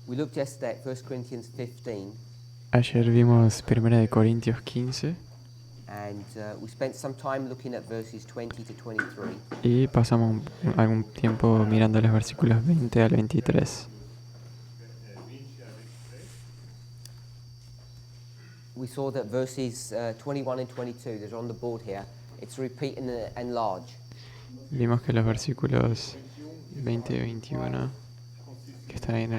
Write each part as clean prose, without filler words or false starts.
We looked yesterday at 1 Corinthians 15, Ayer vimos 1 de Corintios 15 and we spent some time looking at verses 20 to 23. y pasamos algún tiempo mirando los versículos 20 al 23. We saw that verses 21 and 22, they're on the board here, it's repeat and enlarge. Vimos que los versículos 20 y 21 que están ahí en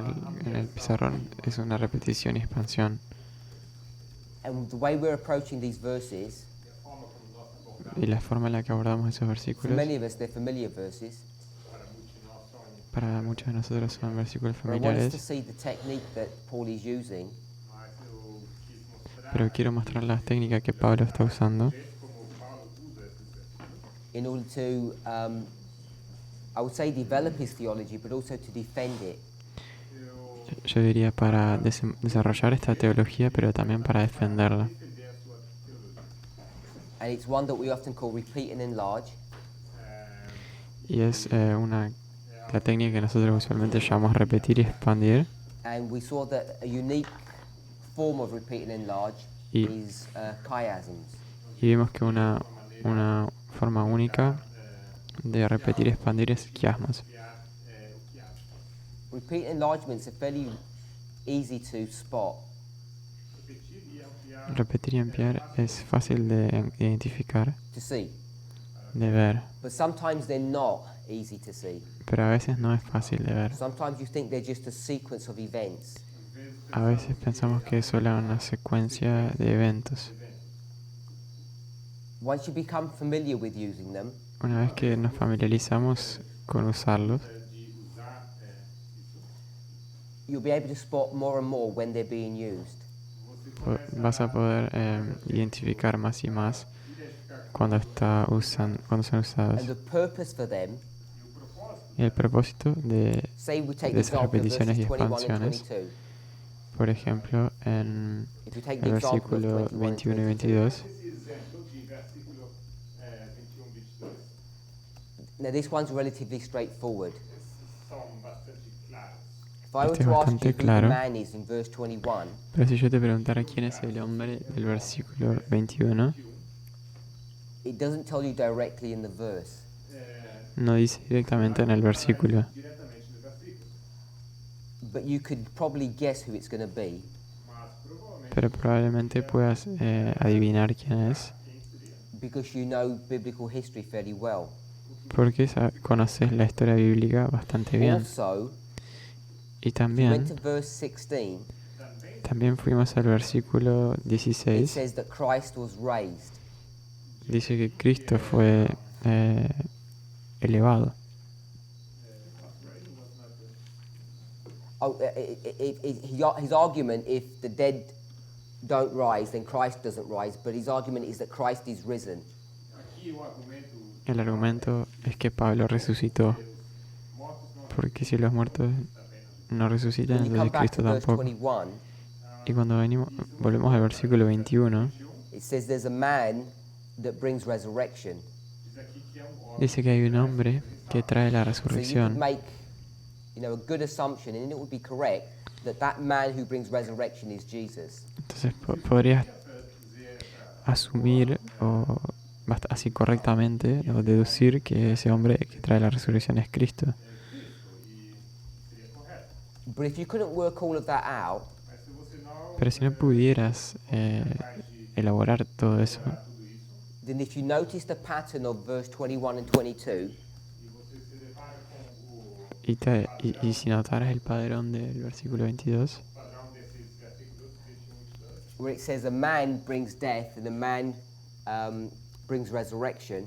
el pizarrón es una repetición y expansión. And the way we're approaching these verses, Y la forma en la que abordamos esos for versículos, many of us, they're familiar verses. para muchos de nosotros son versículos But I want us to familiares, see the technique that Paul is using pero quiero mostrar la técnica que Pablo está usando in order to, I would say, develop his theology, but also to defend it. yo diría para desarrollar esta teología, pero también para defenderla. And it's one that we often call repeat and enlarge. Y es la técnica que nosotros usualmente llamamos repetir y expandir. And we saw that a unique form of repeat and enlarge Y, is chiasms. y vimos que una forma única de repetir y expandir es quiasmos. Repeat and enlargements are fairly easy to spot. Repetir y ampliar es fácil de identificar, To see, de ver, but sometimes they're not easy to see. pero a veces no es fácil de ver. Sometimes you think they're just a sequence of events. A veces pensamos que es solo una secuencia de eventos. Once you become familiar with using them, Una vez que nos familiarizamos con usarlos, you'll be able to spot more and more when they're being used. vas a poder identificar más y más cuando son And usados. the purpose for them, Y el propósito de say we take de the esas example of repeticiones verses y 21 and expansiones, 22. por ejemplo, en If we take el the example of versículo 21 and 21 y 22. 22, Now this one's relatively straightforward. If I were Este es to ask bastante you who the claro. man is in verse 21, pero si yo te preguntara quién es el hombre del versículo 21, it doesn't tell you directly in the verse. no dice directamente en el versículo, But you could probably guess who it's going to be. pero probablemente puedas adivinar quién es, Because you know biblical history fairly well. porque conoces la historia bíblica bastante bien. Also, Y if you went también, to verse 16, también fuimos al versículo it 16, says that Christ was raised. dice que Cristo fue elevado. Oh, his argument, if the dead don't rise, then Christ doesn't rise. But his argument is that Christ is risen. El argumento es que Pablo resucitó, porque si los muertos no resucitan, When you come entonces back to Cristo verse tampoco. 21, Y cuando volvemos al versículo 21, it says there's a man that brings resurrection. dice que hay un hombre que trae la So you could resurrección. make, a good assumption, and it would be correct, that man who brings resurrection is Jesus. Entonces podrías asumir así correctamente o deducir que ese hombre que trae la resurrección es Cristo. But if you couldn't work all of that out, Pero si no pudieras elaborar todo eso, then if you notice the pattern of verse 21 and 22, y si notaras el padrón del versículo 22, where it says a man brings death and a man brings resurrection,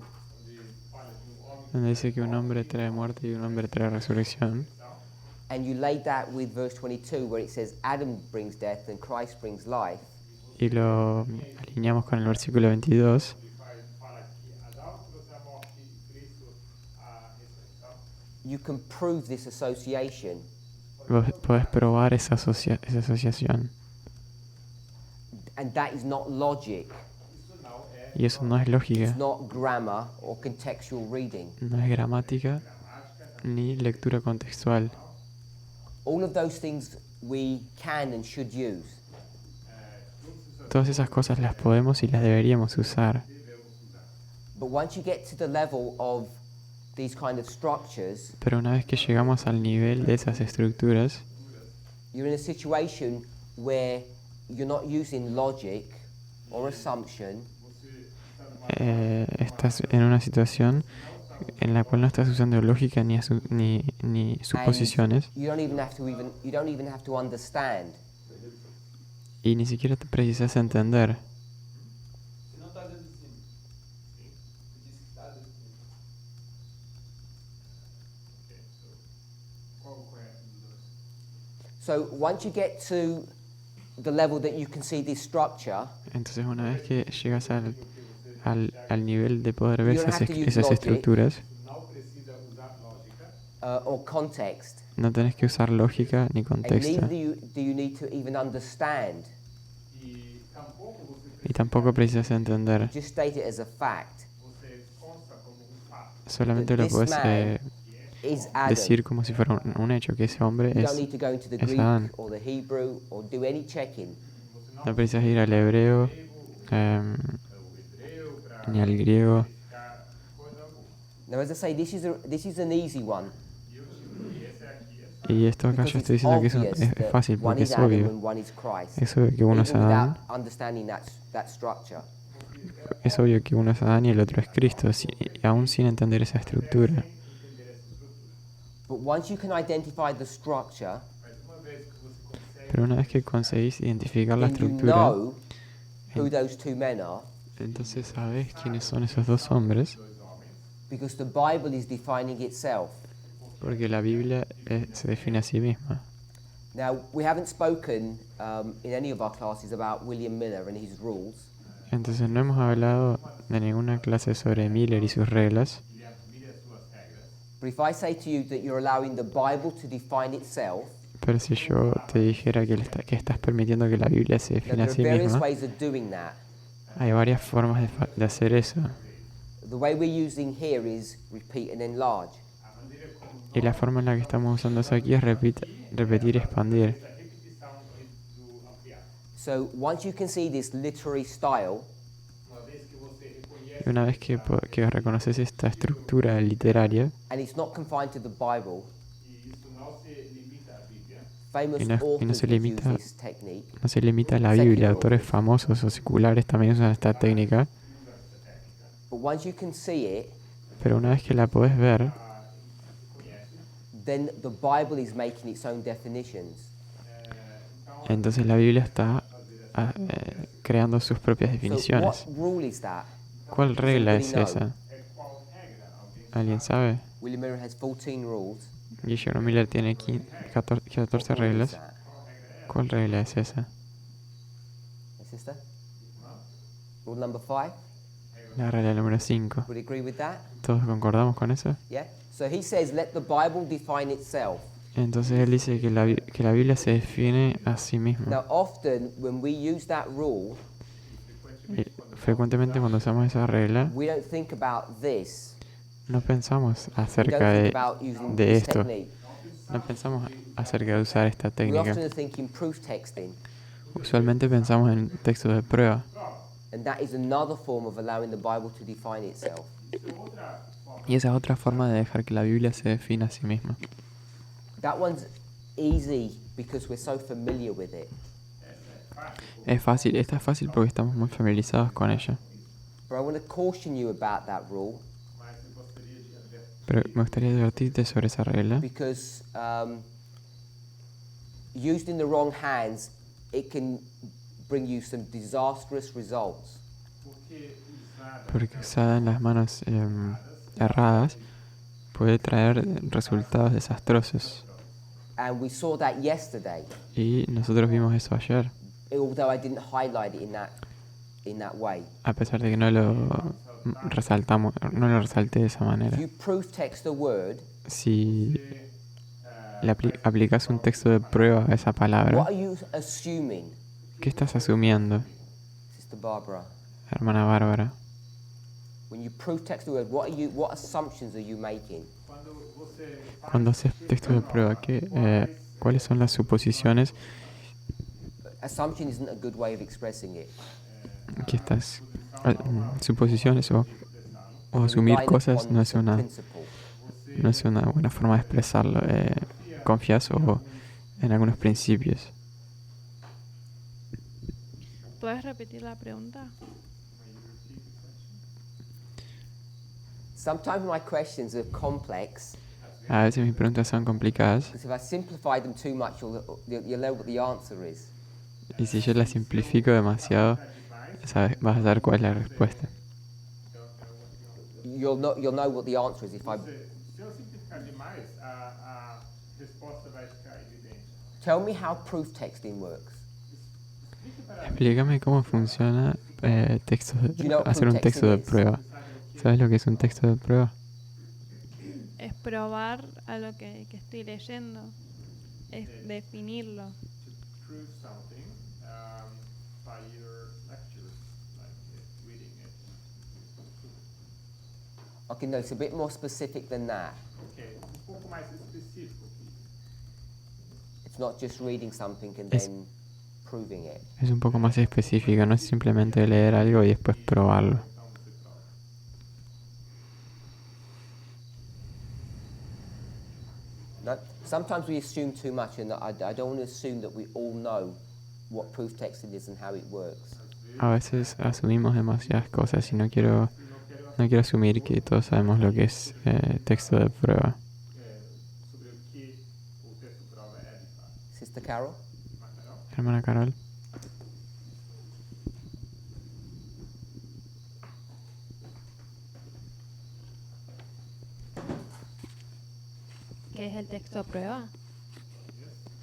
donde dice que un hombre trae muerte y un hombre trae resurrección, and you lay that with verse 22 where it says Adam brings death and Christ brings life, y lo alineamos con el versículo 22, you can prove this association. vos podés probar esa asociación. And that is not logic. Y eso no es lógica, It's not grammar or contextual reading. no es gramática ni lectura contextual. All of those things we can and should use. Todas esas cosas las podemos y las deberíamos usar. But once you get to the level of these kind of structures, Pero una vez que llegamos al nivel de esas estructuras, you're in a situation where you're not using logic or assumption, estás en una situación en la cual no estás usando lógica ni suposiciones and you don't even have to understand. y ni siquiera te precisas entender. So once you get to the level that you can see this structure, Entonces una vez que llegas al nivel de poder ver You don't have to use esas logic. estructuras, or context, no tenés que usar lógica ni and contexto. neither do you need to even understand. Y tampoco precisas entender. Just state it as a fact. Solamente lo This puedes man is Adam. decir como si fuera un hecho, que ese hombre You don't es... need to go into the es Greek Adán. or the Hebrew or do any checking. No precisas ir al hebreo, ni al griego. Now, as I say, this is an easy one Y esto acá because yo it's estoy diciendo que obvious es that fácil one porque is es Adam obvio. and one is Christ. Es obvio que uno es Even Adán, without understanding that structure. es obvio que uno es Adán y el otro es Cristo, aún sin entender esa estructura. But once you can identify the structure, Pero una vez que conseguís identificar la then you estructura, know who those two men are, entonces sabes quiénes son esos dos hombres, because the Bible is defining itself. porque la Biblia se define a sí misma. Now, we haven't spoken in any of our classes about William Miller and his rules, Entonces no hemos hablado de ninguna clase sobre Miller y sus reglas, but if I say to you that you're allowing the Bible to define itself, pero si yo te dijera que estás permitiendo que la Biblia se now define a there are sí various misma, ways of doing that. hay varias formas de hacer eso. The way we're using here is repeat and enlarge. Y la forma en la que estamos usando eso aquí es repetir y expandir. So once you can see this literary style, Y una vez que reconoces esta estructura literaria, and it's not confined to the Bible, famous y no authors se would use limita, this technique. no se limita a la Biblia, autores famosos o seculares también usan esta técnica, But once you can see it, pero una vez que la podés ver, then the Bible is making its own definitions. entonces la Biblia está creando sus propias So what definiciones. rule is that? ¿Cuál regla es Somebody know? esa? ¿Alguien sabe? William Miller has 14 rules. Guillermo Miller tiene 14 What rule is reglas. that? ¿Cuál regla es esa? My sister? Rule number 5? La regla número 5. Would you agree with that? ¿Todos concordamos con eso? Yeah? So he says, let the Bible define itself. Entonces él dice que la Biblia se define a sí misma. Now, often when we use that rule, Y frecuentemente cuando usamos esa regla, we don't think about this. no pensamos We acerca don't think about using de this esto. technique. No pensamos acerca de usar esta We técnica. often think in proof texting, Usualmente pensamos en textos de prueba. and that is another form of allowing the Bible to define itself. Y esa es otra forma de dejar que la Biblia se defina a sí misma. That one's easy because we're so familiar with it. Es fácil, esta es fácil porque estamos muy familiarizados con ella. But I want to caution you about that rule Pero me gustaría advertirte sobre esa regla, because used in the wrong hands, it can bring you some disastrous results. porque usada en las manos erradas puede traer resultados desastrosos. And we saw that yesterday, Y nosotros vimos eso ayer, although I didn't highlight it in that way. a pesar de que no lo resalté de esa manera. If you proof text a word, Si le aplicas un texto de prueba a esa what palabra, are you assuming, ¿qué estás asumiendo, Sister Barbara? hermana Bárbara? When you proof text a word, what assumptions are you making? Cuando haces texto de prueba, ¿qué cuáles son las suposiciones Assumption isn't a good way of expressing it. que estas suposiciones o You're asumir relying cosas upon some principle. no es una buena forma de expresarlo. Confías en algunos principios. ¿Puedes repetir la pregunta? Sometimes my questions are complex, A veces mis preguntas son complicadas because if I simplify them too much, you'll know what the answer is. y si yo las simplifico demasiado, vas a saber cuál es la respuesta. You'll know what the answer is if I... Se eu simplificar demais, a resposta vai ficar evidente. Tell me how proof texting works. Explícame cómo funciona hacer un proof texto de texting is? prueba. ¿Sabes lo que es un texto de prueba? Es probar a lo que estoy leyendo. Es definirlo. To prove something by your lecture, like reading it. Okay, no, it's a bit more specific than that. Ok, pouco mais específico aqui. It's not just reading something and Es- then proving it. Es un poco más específico, no es simplemente leer algo y después probarlo. Então você prova. No? Sometimes we assume too much, and I don't want to assume that we all know what proof texting is and how it works. A veces asumimos demasiadas cosas y no quiero asumir que todos sabemos lo que es texto de prueba. Sobre o que o texto prova é de fato. Sister Carol? Macarão? Hermana Carol, ¿Qué es el texto a prueba?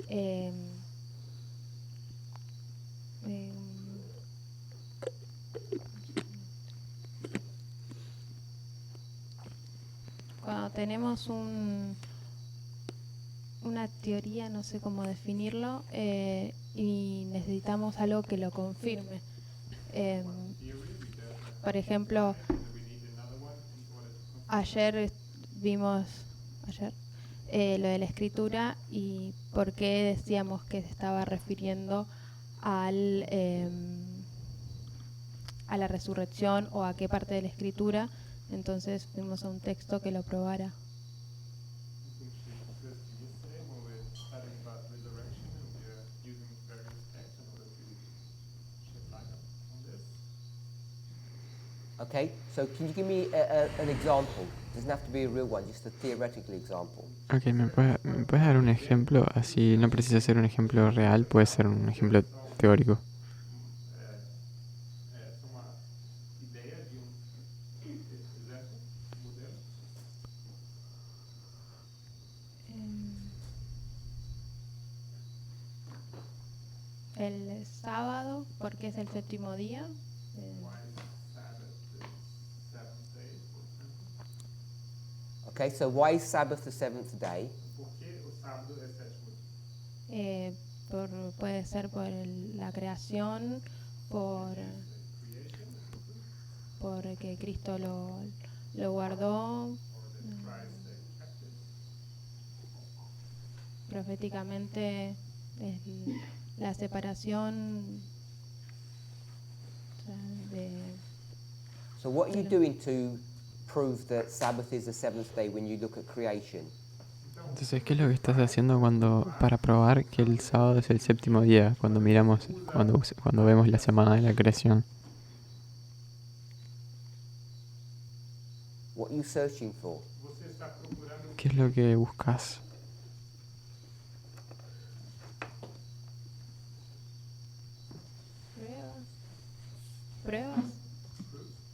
Em, em, Cuando tenemos una teoría, no sé cómo definirlo, y necesitamos algo que lo confirme. Por ejemplo, ayer vimos lo de la escritura y por qué decíamos que se estaba refiriendo a la resurrección o a qué parte de la escritura. Entonces fuimos a un texto que lo probara. Okay, so can you give me an example? It doesn't have to be a real one, just a theoretical example. ok, ¿me puedes dar un ejemplo? Así no precisa ser un ejemplo real, puede ser un ejemplo teórico. Uma ideia de exemplo, modelo. El sábado, porque es el séptimo día. Okay, so why is Sabbath the seventh day? Por que o sábado é sétimo dia? Puede ser por la creación, porque Cristo lo guardó proféticamente, la separación de... So what are you doing to prove that Sabbath is the seventh day when you look at creation? Entonces, ¿qué es lo que estás haciendo para probar que el sábado es el séptimo día cuando cuando vemos la semana de la creación? What are you searching for? Você está procurando ¿Qué es lo que buscas? ¿Pruebas?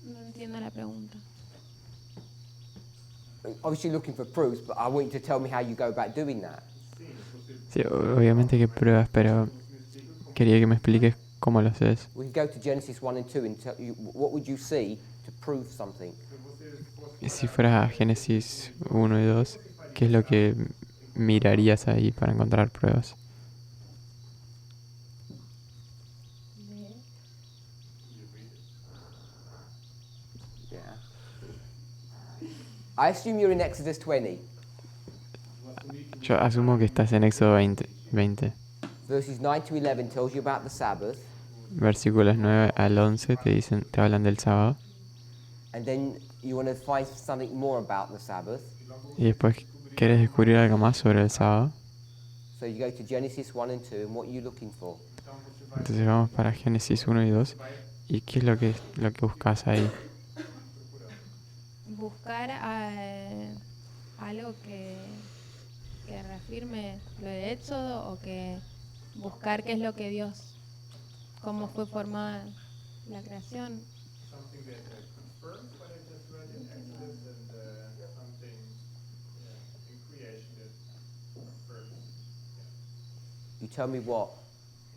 No entiendo la pregunta. Obviously looking for proofs, but I want you to tell me how you go about doing that. Sí, obviamente que pruebas, pero quería que me expliques cómo lo haces. We could go to Genesis 1 and 2 and tell you what would you see to prove something. Y si fueras a Génesis 1 y 2, ¿qué es lo que mirarías ahí para encontrar pruebas? Yeah. I assume you're in Exodus 20. Yo asumo que estás en Éxodo 20. Verses 9 to 11 tells you about the Sabbath, Versículos 9 al 11 te hablan del sábado. and then you want to find something more about the Sabbath. Y después quieres descubrir algo más sobre el sábado. So you go to Genesis 1 and 2, and what are you looking for? Entonces vamos para Génesis 1 y 2. ¿Y qué es lo que buscas ahí? Buscar algo que reafirme lo de Éxodo o que buscar qué es lo que Dios, cómo fue formada la creación. Something that confirms what I just read in Exodus and something in creation that confirms. You tell me what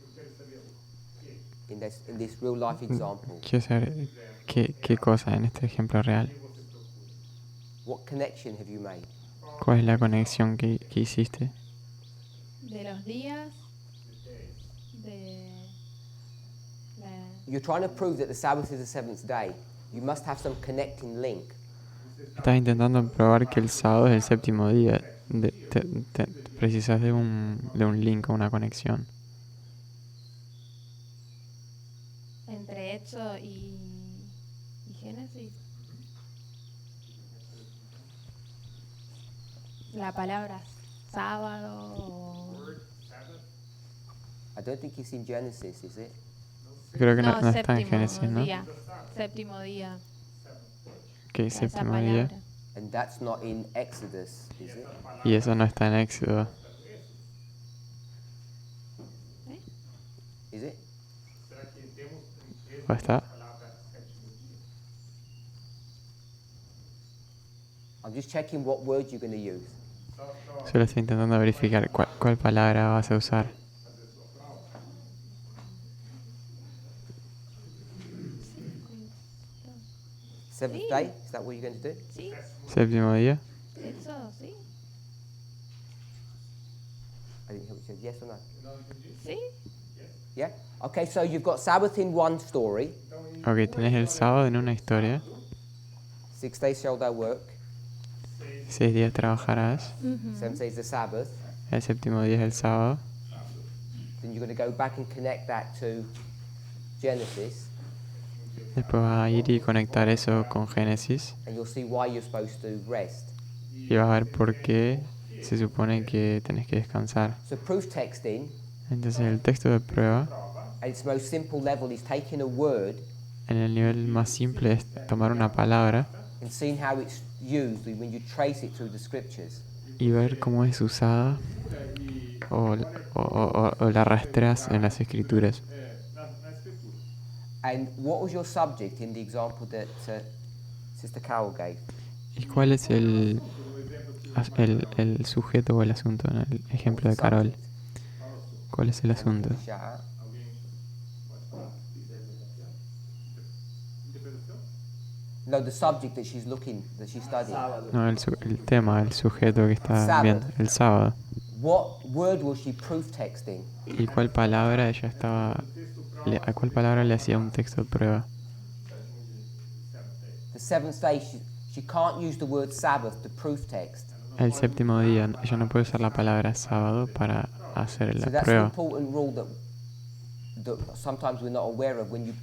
Eu quero saber o que in this real life example. Quiero saber qué cosa en este ejemplo real. você procura. What connection have you made? ¿Cuál es la conexión que hiciste? De los días, de la... You're trying to prove that the Sabbath is the seventh day. You must have some connecting link. Estás intentando probar que el sábado es el séptimo día. Precisas de un link, una conexión. entre Éxodo y Génesis. La palabra sábado o... I don't think it's in Genesis, is it? Creo que no está en Génesis, ¿no? día, séptimo día. Que esa séptimo palabra. día. And that's not in Exodus, is it? Y eso no está en Éxodo. Is it? Será que temos ¿O está? a palavra sétimo dia? I'm just checking what word you're going to use. Solo estoy intentando verificar cuál palabra vas a usar. Seventh Sí. day? Is that what you're going to do? Sí, Séptimo día. Éxodo, sí. I didn't hear what you said. Yes or no? Sí. Yeah? Okay, so you've got Sabbath in one story. Ok, tenés el sábado en una historia. 6 days shall thou work. 6 días trabajarás. 7 days the Sabbath. El séptimo día es el sábado. Then you're going to go back and connect that to Genesis. Después vas a ir y conectar eso con Génesis. And you'll see why you're supposed to rest. Y vas a ver por qué se supone que tenés que descansar. So proof texting, Entonces el texto de prueba, at its most simple level, is taking a word en el nivel más simple, es tomar una palabra and seeing how it's used when you trace it through the scriptures. y ver cómo es usada o la rastreas en las escrituras. Na escritura. And what was your subject in the example that Sister Carol gave? ¿Y cuál es el sujeto o el asunto en el ejemplo de Carol? ¿Cuál es el asunto? Shout out. Alguém pode falar? Interpretação? No, the subject that she's studying. No, el tema, el sujeto que está viendo, el sábado. What word was she proof texting? ¿Y cuál palabra ella estaba, a cuál palabra le hacía un texto de prueba? The seventh day, she can't use the word Sabbath to proof text. El séptimo día, ella no puede usar la palabra sábado para hacer So la that's an prueba. important rule that sometimes we're not aware of. When you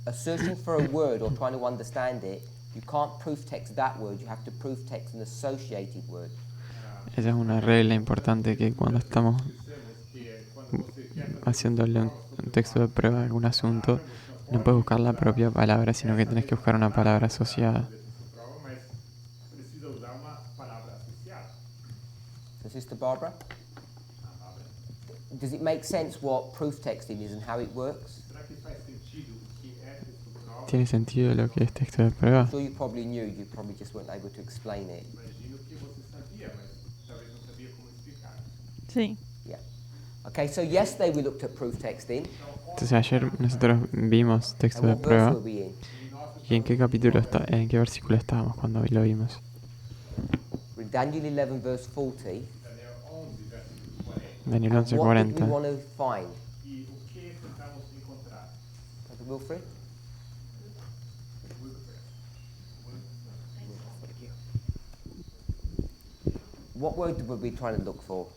are searching for a word or trying to understand it, you can't proof text that word. You have to proof text an associated word. Esa es una regla importante que cuando estamos haciéndole un texto de prueba a algún asunto, no puedes buscar la propia palabra, sino que tienes que buscar una palabra asociada. Prova, mas precisa usar uma palavra associada. So, Sister Barbara, does it make sense what proof texting is and how it works? Será que faz sentido o que é texto prova? ¿Tiene sentido lo que es texto de prueba? I'm sure you probably knew, you probably just weren't able to explain it. Imagino que você sabia, mas talvez não sabia como explicar. Sí. Yeah. Okay, so yesterday we looked at proof texting. Entonces ayer nosotros vimos texto And de what verse prueba. were we in? ¿Y en qué capítulo en qué versículo estábamos cuando lo vimos? We're in Daniel 11, verse 40. Daniel And what did we 11:40. want to find? E o que tentamos encontrar? Brother Wilfred? What word were we trying to look for?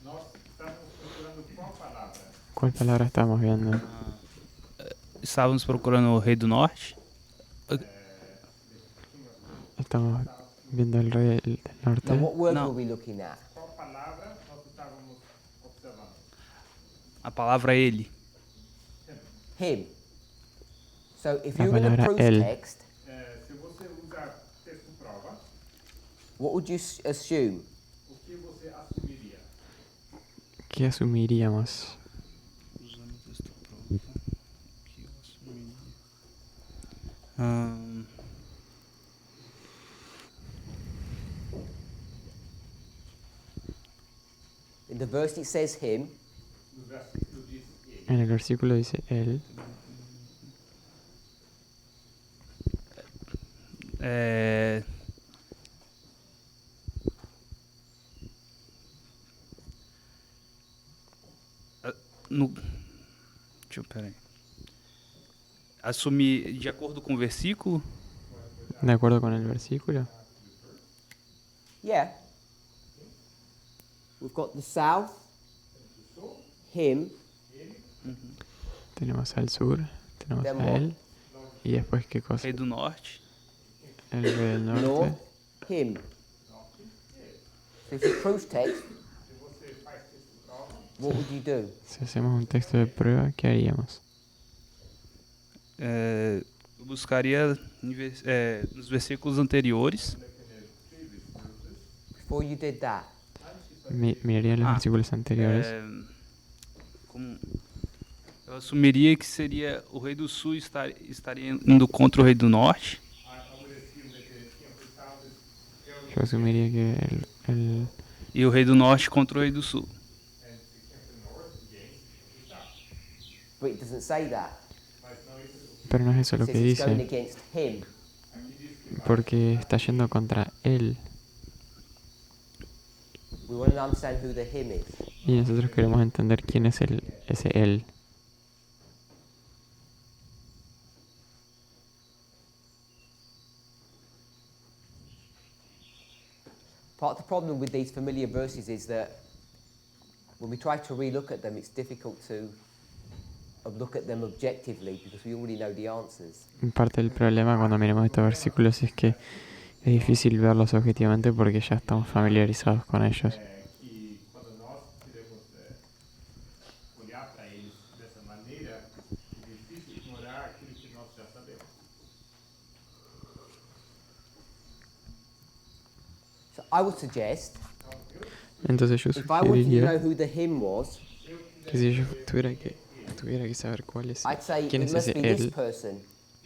Nós estamos procurando qual palavra? ¿Cuál palabra estamos viendo? Estávamos procurando o Rei do Norte. Estamos viendo el rey del Now, norte. what word No. were we looking at? Qual palavra nós estávamos observando? A palavra ele. Him. So if La you're going to palabra proof él. text, Se você usa texto prova, what would you assume? o que você assumiria? ¿Qué asumiríamos? Usando texto prova. Que eu assumiria. Ahn, In the verse it says him. No versículo diz ele. En el versículo dice él. é, no, deixa eu, peraí. Assumir de acordo com o versículo. ¿De acuerdo con el versículo? Yeah. We've got the south, him, Tenemos al sur, tenemos Then a what? él. Y después, ¿qué cosa? Rei do Norte. El rey del norte. north, him. So if you proof text, what would you do? Si hacemos un texto de prueba, ¿qué haríamos? Eu buscaria nos versículos anteriores. Before you did that, Miraría los Ah, versículos anteriores. Eu assumiria que seria o Rei do Sul estaria indo contra o Rei do Norte. Yo asumiría que el E o Rei do Norte contra o Rei do Sul. but it doesn't say that. pero no es eso It lo que says it's going dice, against him. porque está yendo contra él. We want to understand who the him is. Y nosotros queremos entender quién es ese él. Part of the problem with these familiar verses is that when we try to relook at them, it's difficult to look at them objectively because we already know the answers. Parte del problema cuando miramos estos versículos es que es difícil verlos objetivamente porque ya estamos familiarizados con ellos. Que quando nós queremos olhar para eles dessa maneira, é difícil ignorar aquilo que nós já sabemos. So I would suggest, Entonces yo if I wanted to know sugeriría who the him was, que si yo tuviera que saber cuál es, I'd say quién it es must ese be this él, person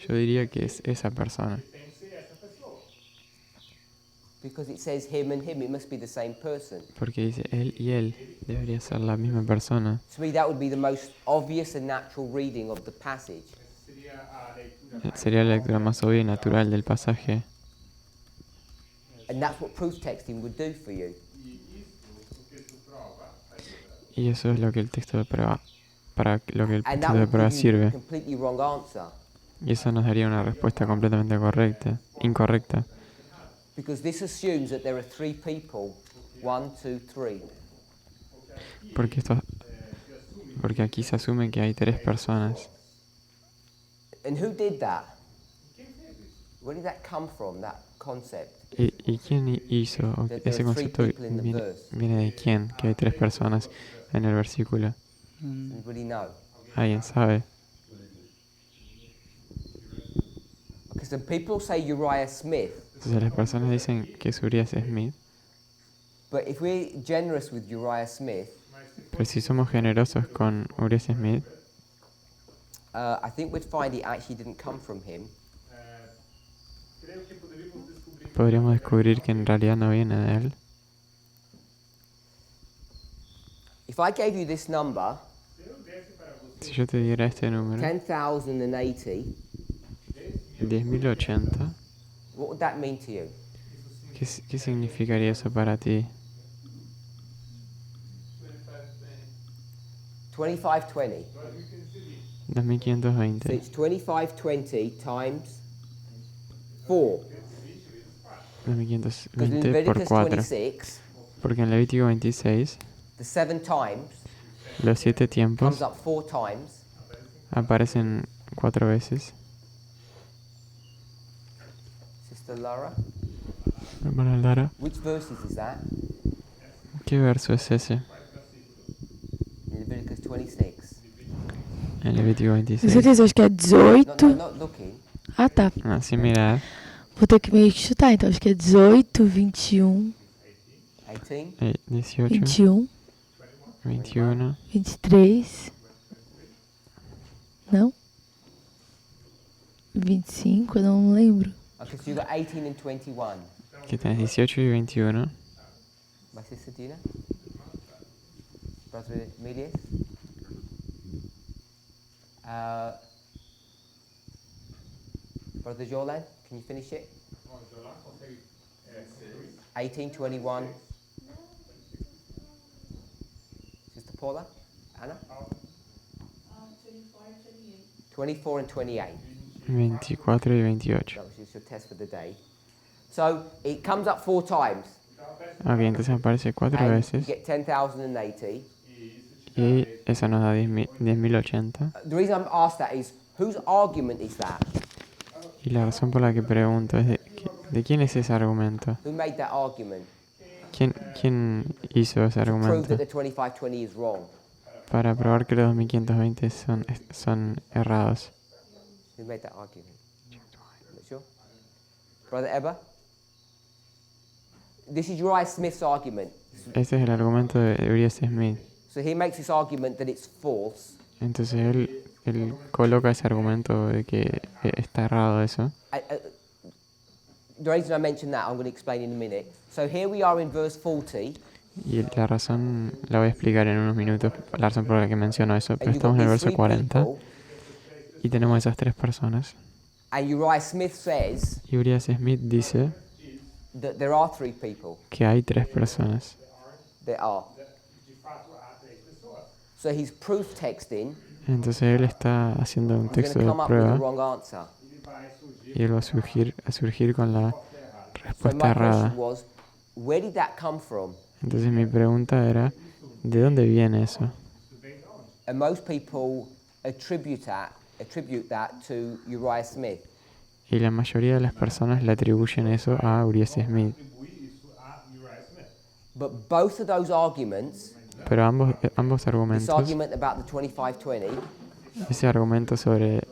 yo diría que es esa persona. Tem que ser essa pessoa. because it says him and him. It must be the same person. Porque dice él y él, debería ser la misma persona. To me, that would be the most obvious and natural reading of the passage. Seria a leitura Sería la lectura más obvia y natural del pasaje. And that's what proof texting would do for you. e isso, o texto prova ajuda. Y eso es lo que el texto de prueba, para lo que el And texto that de would prueba give you a sirve. completely wrong answer. Y eso nos daría una respuesta completamente incorrecta. Because this assumes that there are three people. 1, 2, 3. Porque aquí se asume que hay tres personas. And who did that? Where did that come from, that concept? ¿Y quién hizo ese concepto? ¿Viene de quién? Que hay tres personas en el versículo. Anybody know? ¿Alguien sabe? Because the people say Uriah Smith, Entonces las personas dicen que es Urias Smith, but if we're generous with Uriah Smith, pero si somos generosos con Urias Smith, I think we'd find it actually didn't come from him. Creio que poderíamos descobrir podríamos descubrir que en realidad no viene de él. If I gave you this number, Si yo te diera este número, 10,080, 10.080, what would that mean to you? ¿qué significaría eso para ti? 2520. So 2520. it's 2520 times 4. Because in 2520 por Leviticus 4. 26, Porque en Levítico 26, the 7 times los 7 comes tiempos up 4 times. aparecen 4 veces. Sister Lara, Hermana Lara, which verses is that? ¿qué verso es ese? In Leviticus 26. En Levítico Com 26. certeza, acho que é No, 18. not looking. Ah, tá. Así mirar, Vou ter que meio que chutar, então acho que é 18, 21, 18. 18, 21, 21, 23. Não? 25, eu não lembro. Okay, so you've got 18 and 21. que tenés 18 y 21. My sister Dina? Brother Emilius? Brother Jolan, can you finish it? 18, 21. Sister Paula? Anna? 24 and 28. 24 y 28. That was just your test for the day. So it comes up 4 times. Ok, entonces aparece 4 And you veces. get 10,080. Y eso nos da 10.080. The reason I'm asked that is, whose argument is that? Y la razón por la que pregunto es de quién es ese argumento. Who made that argument? ¿Quién hizo ese To prove argumento? that the 2520 is wrong. Para probar que los 2520 son errados. Who made that argument? Not sure. Brother Ebba? This is Uriah Smith's argument. Este es el argumento de Uriah Smith. So he makes this argument that it's false. Entonces él coloca ese argumento de que está errado eso. The reason I mention that, I'm going to explain in a minute. So here we are in verse 40. Y la razón la voy a explicar en unos minutos, la razón por la que menciono eso, pero And you've got estamos en el these verso 3 40 people. y tenemos esas 3 personas. And Uriah Smith says Y Uriah Smith dice that there are 3 people. que hay 3 personas. There are. So he's proof texting. Entonces él está haciendo un He's going texto to de come up with the prueba wrong answer. y él va a surgir con la So respuesta my errada. question was, where did that come from? Entonces mi pregunta era, ¿de dónde viene eso? And most people attribute that to Uriah Smith. Y la mayoría de las personas le atribuyen eso a Uriah Smith. But both of those arguments, Pero ambos this argumentos, argument about the 2520 ese argumento sobre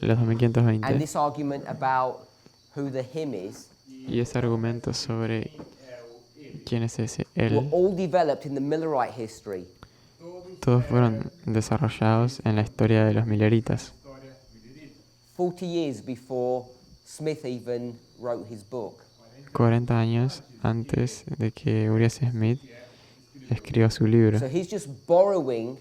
los and 2520 this argument about who the him is, y ese argumento sobre quién es ese were él, all developed in the Millerite history. todos fueron desarrollados en la historia de los Milleritas, 40 years before Smith even wrote his book. 40 años antes de que Uriah Smith escriba su libro. So he's just borrowing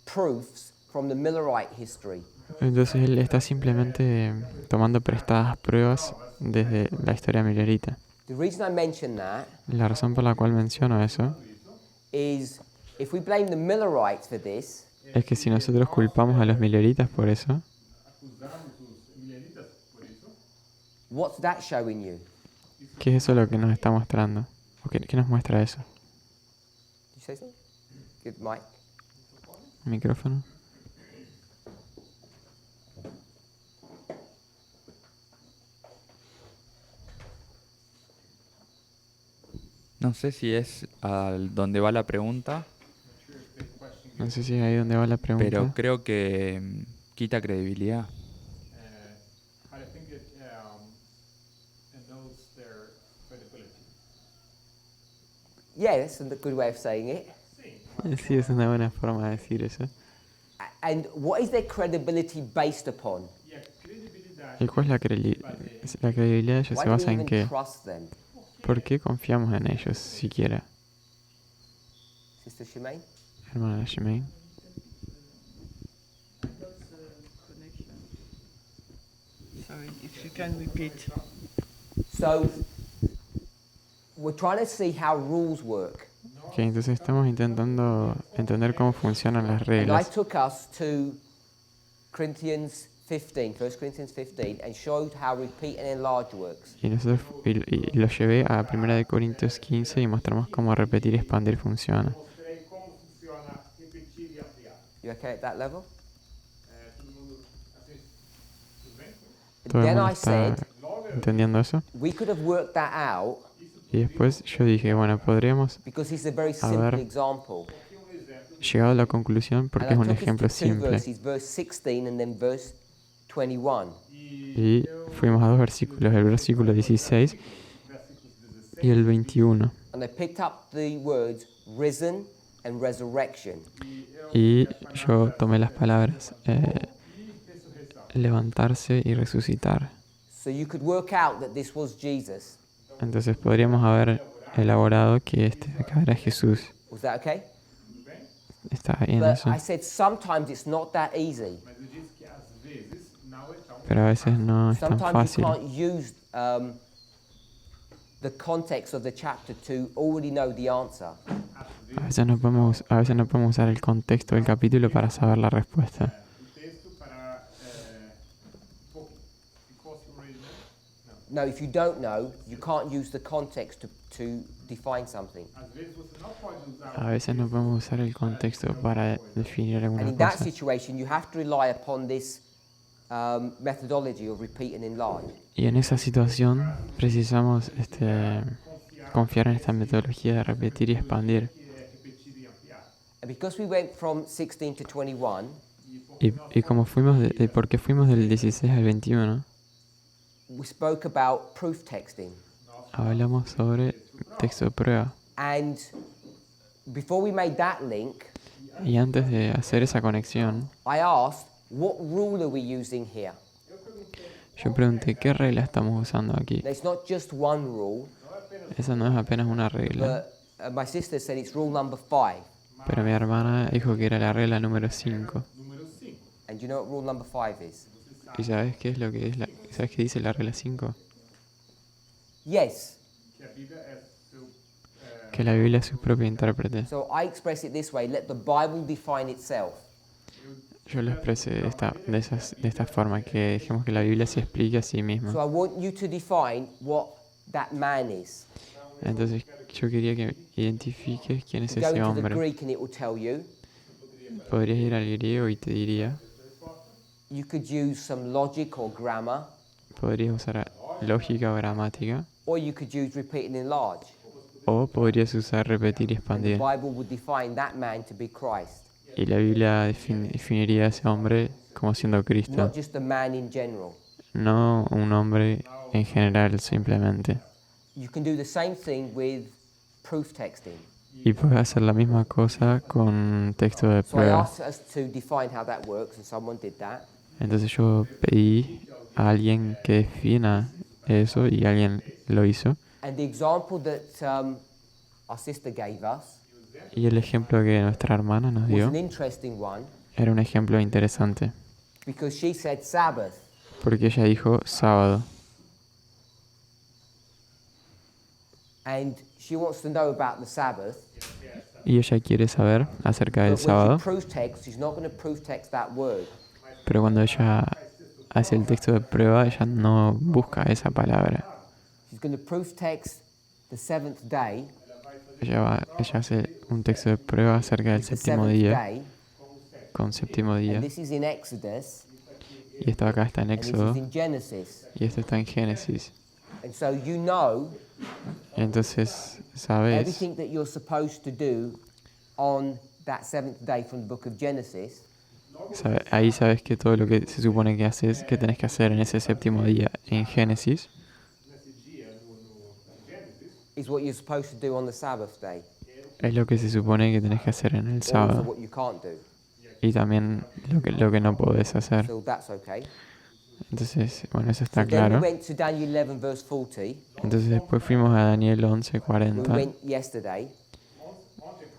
proofs from the Millerite history. Entonces él está simplemente tomando prestadas pruebas desde la historia millerita. The reason I mention that La razón por la cual menciono eso is if we blame the Millerites for this, es que si nosotros culpamos a los milleritas por eso, what's that showing you? ¿qué es eso lo que nos está mostrando? ¿O qué nos muestra eso? Did you say something? Good, Mike. ¿Micrófono? No sé si es al donde va la pregunta, No sé si es ahí donde va la pregunta. pero creo que quita credibilidad. I think it annuls their credibility. Yeah, that's a good way of saying it. Sí, es una buena forma de decir eso. And what is their credibility based upon? ¿Y cuál es la credibilidad de ellos? Why Se do we basa en even qué. trust them? ¿Por qué confiamos en ellos siquiera? Sister Shemaine? Hermana Shemaine. Sorry, if you can repeat. So, we're trying to see how rules work. Ok, entonces estamos intentando entender cómo funcionan las And I reglas. took us to Corinthians 15, 1 Corinthians 15, and showed how repeat and enlarge works. Y lo llevé a 1 Corintios 15 y mostramos cómo repetir y expandir funciona. Mostrei como funciona repetir e ampliar. You okay at that level? Todo mundo assim, tudo bem? ¿Todo el Then mundo I está said, entendiendo eso? we could have worked that out Y después yo dije, bueno, podríamos because it's a very A simple ver. example. llegar a la conclusión porque es And I un took us ejemplo to two simple. verses, verse 16 and then verse 21. Y fuimos a dos versículos, el versículo 16 y el 21. And I picked up the words risen and resurrection. Y yo tomé las palabras levantarse y resucitar. So you could work out that this was Jesus. Entonces podríamos haber elaborado que este de acá era Jesús. Was that okay? Está bien But eso. I said sometimes it's not that easy. Mas eu disse que às vezes não é tão Pero a veces no es tan Sometimes you fácil. can't use the context of the chapter to already know the answer. A veces no podemos usar el contexto del capítulo para saber la respuesta. o texto para because original. No, if you don't know, you can't use the context to define something. Às vezes você não pode usar A veces no podemos usar el contexto para definir And alguna in that cosa. situation, you have to rely upon this methodology of repeat and enlarge. Y en esa situación precisamos confiar en esta metodología de repetir y expandir. que é repetir e ampliar. And because we went from 16 to 21, Y como fuimos porque fuimos del 16 al 21, we spoke about proof texting. hablamos sobre texto de prueba. And before we made that link, Y antes de hacer esa conexión, I asked, what rule are we using here? yo pregunté qué regla estamos usando aquí. Now, it's not just one rule, Esa no es apenas una regla, but my sister said it's rule number 5. pero mi hermana dijo que era la regla número 5. And you know what rule number 5 is? ¿Y sabes qué es lo que es sabes qué dice la regla 5? Yes. Que a Bíblia é seu Que la Biblia es su propia intérprete. So I express it this way, let the Bible define itself. Yo lo expresé de esta forma, que dejemos que la Biblia se explique a sí misma. So I want you to define what that man is. Entonces yo quería que identifiques quién es Go ese into the hombre. Greek and it will tell you. Podrías ir al griego y te diría, You could use some logic or grammar, podrías usar lógica o gramática, or you could use repeat and enlarge. o podrías usar repetir y And the expandir. Bible would define that man to be Christ, Y la Biblia definiría a ese hombre como siendo Cristo, not just a man in general. no un hombre en general simplemente. You can do the same thing with proof texting. Y puedes hacer la misma cosa con texto de So I prueba. asked us to define how that works, and someone did that. Entonces yo pedí a alguien que defina eso y alguien lo hizo. And the example that our sister gave us Y el ejemplo que nuestra hermana nos was dio an interesting one era un ejemplo interesante, because she said Sabbath. porque ella dijo sábado. And she wants to know about the Sabbath. Y ella quiere saber acerca del But when sábado, she proof text, she's not going to proof text that word. pero cuando ella hace el texto de prueba, ella no busca esa palabra. She's going to proof text the seventh day. Ella hace un texto de prueba acerca del The séptimo seventh día, day. con séptimo día. And this is in Exodus. Y esto acá está en And this Éxodo, is in Genesis. y esto está en Génesis. And so you know Entonces, ¿sabes? everything that you're supposed to do on that seventh day from the book of Genesis Ahí sabes que todo lo que se supone que haces, que tenés que hacer en ese séptimo día en Génesis, is what you're supposed to do on the Sabbath day. es lo que se supone que tenés que hacer en el Or also sábado. what you can't do. Y también lo que no podés hacer. So that's okay. Entonces, bueno, eso So está then we claro. went to Daniel 11 verse 40. Entonces después fuimos a Daniel We 11:40, went yesterday.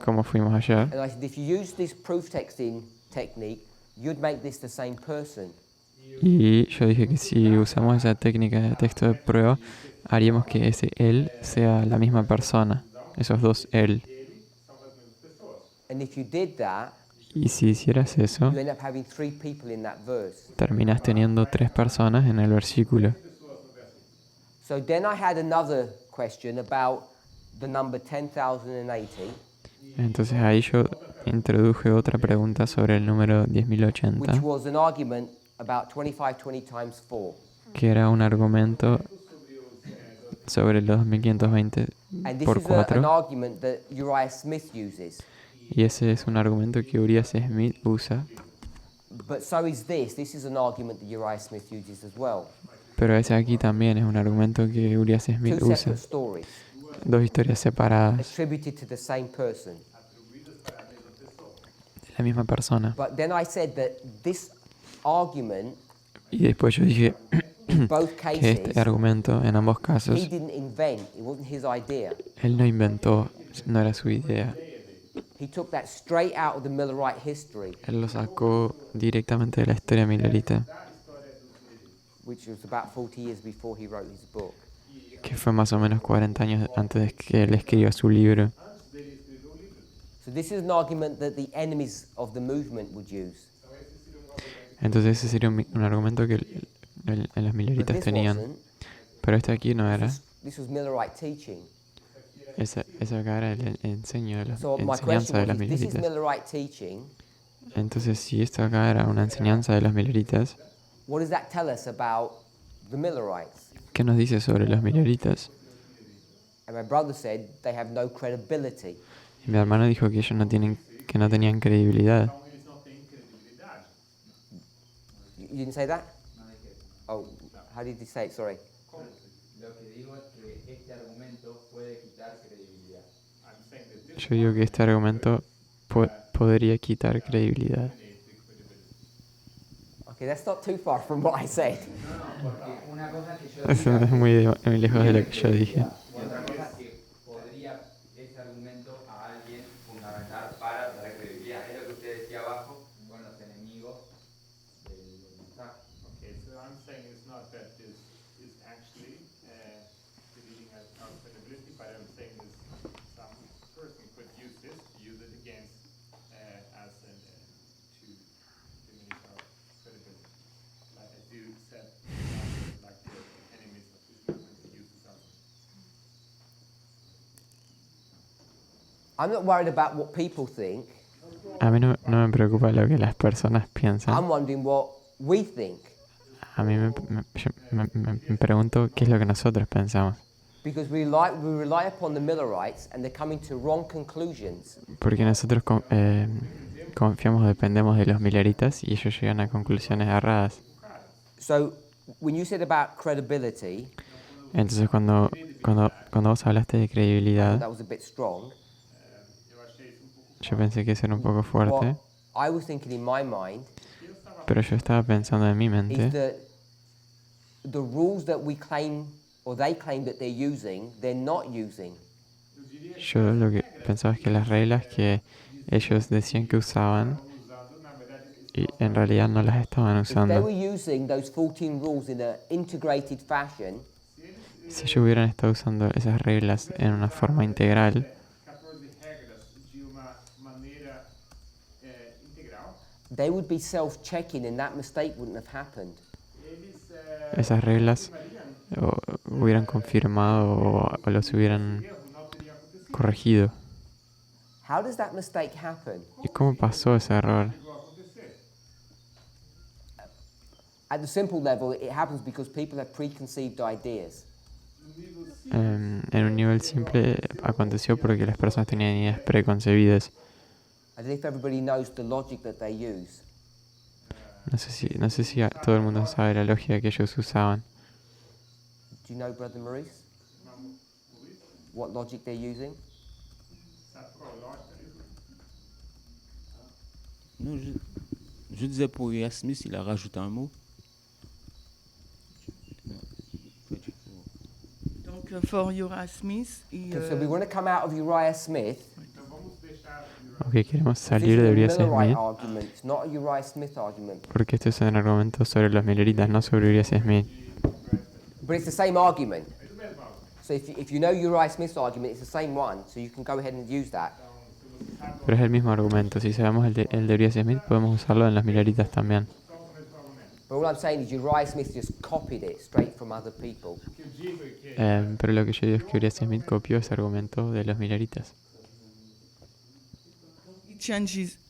como fuimos ayer. And I said, if you use this proof texting technique, you'd make this the same person. Y yo dije que si usamos esa técnica de texto de prueba, haríamos que ese él sea la misma persona. Esos dos él. And if you did that, Y si hicieras eso, you end up having 3 people in that verse. terminas teniendo 3 personas en el versículo. So then I had another question about the number 10,080. Entonces ahí yo introduje otra pregunta sobre el número Which 10.080, was an argument about 2520 times 4. que era un argumento sobre los 2520 And this por is an 4. argument that Uriah Smith uses. Y ese es un argumento que Uriah Smith usa, But so is this. This is an argument that Uriah Smith uses as well. pero ese aquí también es un argumento que Uriah Smith Two usa. separate stories Dos historias separadas attributed to the same person. de la misma persona. But then I said that this argument, Y después yo dije in both que este cases, argumento, en ambos he casos, didn't invent. It wasn't his idea. él no inventó, no era su idea. He took that straight out of the Millerite history, Él lo sacó directamente de la historia millerita, which was about 40 years before he wrote his book. que fue más o menos 40 años antes de que él escriba su libro. So this is an argument that the enemies of the movement would use. Entonces ese sería un argumento que los But milleritas this tenían. wasn't. Pero este aquí no era. This was Millerite teaching. Ese acá era el enseño de la So my enseñanza question de las was, if this is milleritas. Millerite teaching, Entonces si esto acá era una enseñanza de las milleritas, what does that tell us about the Millerites? ¿qué nos dice sobre los milleritas? And my brother said they have no credibility. Y mi hermano dijo que ellos que no tenían credibilidad. You didn't say that? Oh, how did you say it? Sorry. Lo que digo es que este argumento puede quitar credibilidad. Yo digo que este argumento podría quitar credibilidad. Okay, that's not too far from what I said. Porque una cosa que yo Eso diga es muy lejos de lo que yo dije. y otra cosa es que podría ese argumento a alguien fundamentar para dar credibilidad. Es lo que usted decía abajo con los enemigos del mensaje. Okay, so I'm saying it's not that this is actually deleting our credibility, but I'm saying is some person could use this, use it against us and to diminish our credibility. Like as you said, like the enemies of this movement use this argument. I'm not worried about what people think. A mí no me preocupa lo que las personas piensan. I'm wondering what we think. A mí me pregunto qué es lo que nosotros pensamos. Because we rely upon the Millerites and they're coming to wrong conclusions. Porque nosotros confiamos, dependemos de los milleritas y ellos llegan a conclusiones erradas. So when you said about credibility, Entonces cuando vos hablaste de credibilidad, that was a bit strong. yo pensé que eso era un poco What fuerte, I was thinking in my mind pero yo estaba pensando en mi is mente that the rules that we claim or they claim that they're using, they're not using. yo lo que pensaba es que las reglas que ellos decían que usaban y en realidad no las estaban If they usando. were using those 14 rules in an integrated fashion, Si ellos hubieran estado usando esas reglas en una forma integral, 14 regras de uma maneira integral, they would be self-checking and that mistake wouldn't have happened. eles esas reglas hubieran confirmado o los hubieran erro não teria acontecido. corregido. How does that mistake happen? ¿Y cómo pasó ese error? Chegou a acontecer. At the simple level, it happens because people have preconceived ideas. En un nivel simple aconteció porque las personas tenían ideas preconcebidas. I don't know if everybody knows the logic that they use. No sé si todo el mundo sabe la lógica que ellos usaban. Do you know, Brother Maurice? What logic they're using? Sabe qual é a lógica disso? Non, je disais pour Uriah Smith, il a rajouté un mot. Donc, for Uriah Smith, So we want to come out of Uriah Smith. Então vamos deixar Ok, queremos This salir is de a Uriah Millerite Smith argument, it's not a Uriah Smith argument. porque este es un argumento sobre los milleritas, no sobre Uriah Smith. But it's the same argument. So if you know Uriah Smith's argument, it's the same one, so you can go ahead and use that. então, se Pero es el mismo argumento. Si sabemos el de Uriah Smith, podemos usarlo en los Milleritas también. But all I'm saying is Uriah Smith just copied it straight from other people. Pero lo que yo digo es que Uriah Smith copió ese argumento de los Milleritas.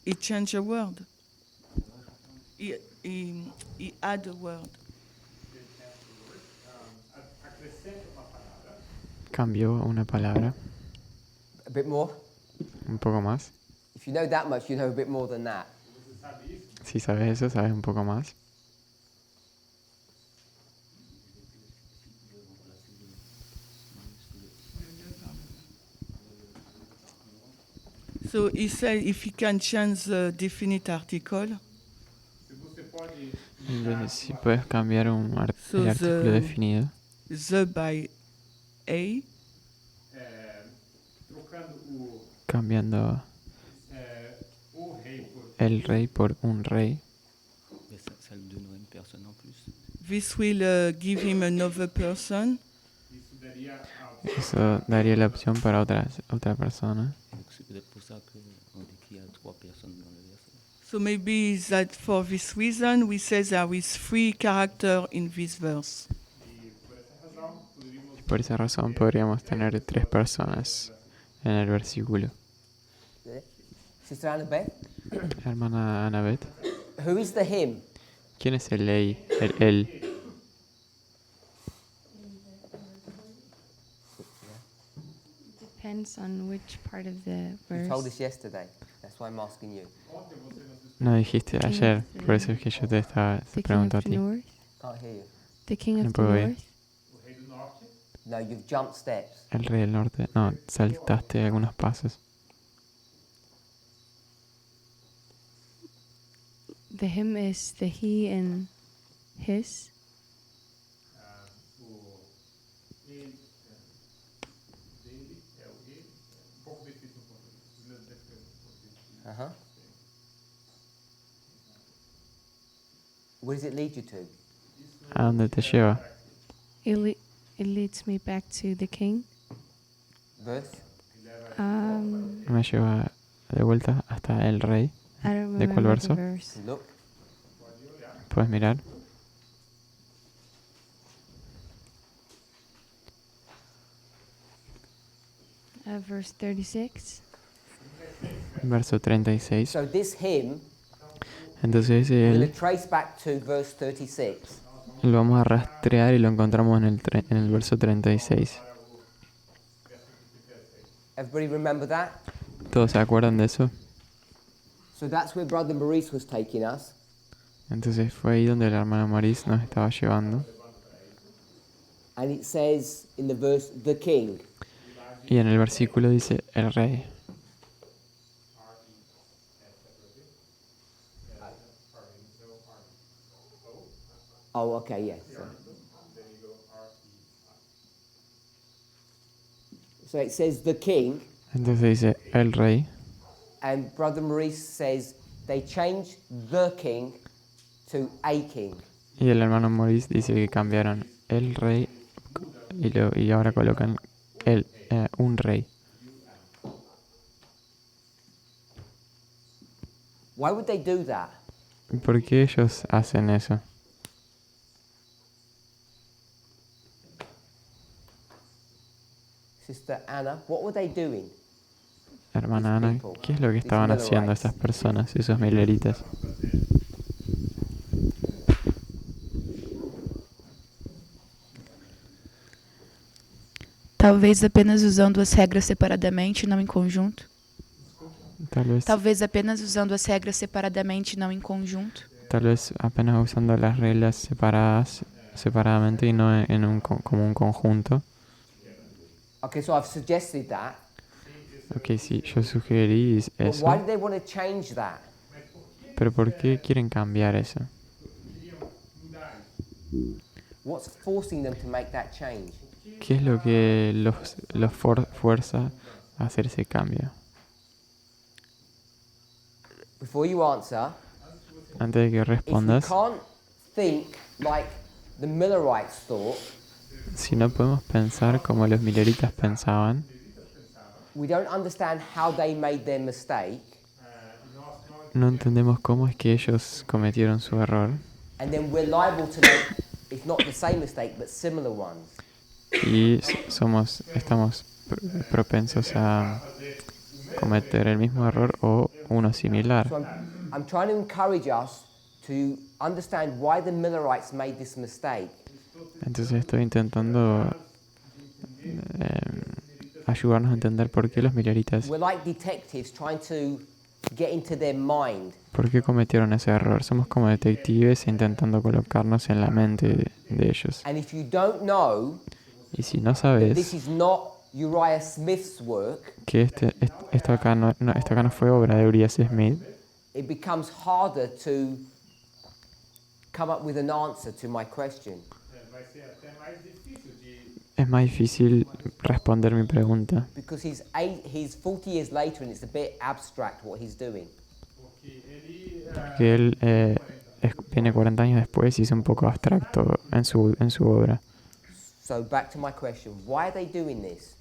He changed a word. He add a word. Cambió una palabra, A bit more? un poco más. If you know that much, you know a bit more than that. Si sabes eso, sabes un poco más. So he said if he can change the definite article, Entonces, si puedes cambiar So el artículo the- definido, the by a, cambiando el rey por un rey, Mais ça lui donnerait une personne en plus. this will give him another person. eso daría la opción para otra persona. Donc c'est peut-être pour ça qu'on dit qu'il y a 3 personnes dans le verset. So maybe that for this reason we say there is 3 characters in this verse. Por esa razón podríamos tener 3 personas en el versículo. Sister Annabeth, Hermana Annabeth, who is the him? ¿quién es el él? Depends on which part of the You told verse. us yesterday. That's why I'm asking you. No dijiste ayer, por eso es que yo te The king pregunto a of the ti. north. Can't hear you. The king No of the puedo oír. north. No, you've jumped steps. El rey del norte. No, saltaste algunos pasos. The him is the he and his. Uh-huh. Where does it lead you to? ¿A dónde te lleva? It leads me back to the king. Verse? Me lleva de vuelta hasta el rey. I don't ¿De cuál remember the verso? verse. Look. ¿Puedes mirar? Verse 36. Verso 36. So this him, Entonces we're going él to trace back to verse 36. lo vamos a rastrear y lo encontramos en el verso 36. Everybody remember that? ¿Todos se acuerdan de eso? So that's where Brother Maurice was taking us. Entonces fue ahí donde el hermano Maurice nos estaba llevando. And it says in the verse, the king. Y en el versículo dice el rey. Oh, okay, yes. So it says the king, Entonces dice el rey. and Brother Maurice says they changed the king to a king. Y el hermano Maurice dice que cambiaron el rey y ahora colocan un rey. Why would they do that? ¿Por qué ellos hacen eso? Sister Anna, what were they doing? Hermana Ana, ¿qué es lo que estaban haciendo esas personas, esos Milleritas? Talvez apenas usando as regras separadamente, não em conjunto. Tal vez apenas usando as regras separadamente, não em conjunto. Tal vez apenas usando las reglas separadamente y no como un conjunto. Okay, so I've suggested that. Ok, sí, yo sugerí But why eso. do they want to change that? Pero ¿por qué quieren cambiar eso? What's forcing them to make that change? ¿Qué es lo que los fuerza a hacer ese cambio? Before you answer, Antes de que if you respondas, can't think like the Millerites thought, si no podemos pensar como los Milleritas pensaban, we don't understand how they made their mistake, No entendemos cómo es que ellos cometieron su error and then we're liable to make, if not the same mistake, but similar ones. y estamos propensos a cometer el mismo error o uno similar. So I'm trying to encourage us to understand why the Millerites made this mistake. Entonces estoy intentando ayudarnos a entender por qué los Milleritas, We're like detectives trying to get into their mind. por qué cometieron ese error. Somos como detectives intentando colocarnos en la mente de ellos. And if you don't know Y si no that this sabes is not Uriah Smith's work, que esto acá no fue obra de Uriah Smith, it becomes harder to come up with an answer to my question. Vai ser até mais difícil de es más difícil responder mi pregunta. Because he's 40 years later and it's a bit abstract what he's doing. Porque él viene 40 años después y es un poco abstracto en su obra. So back to my question, why are they doing this?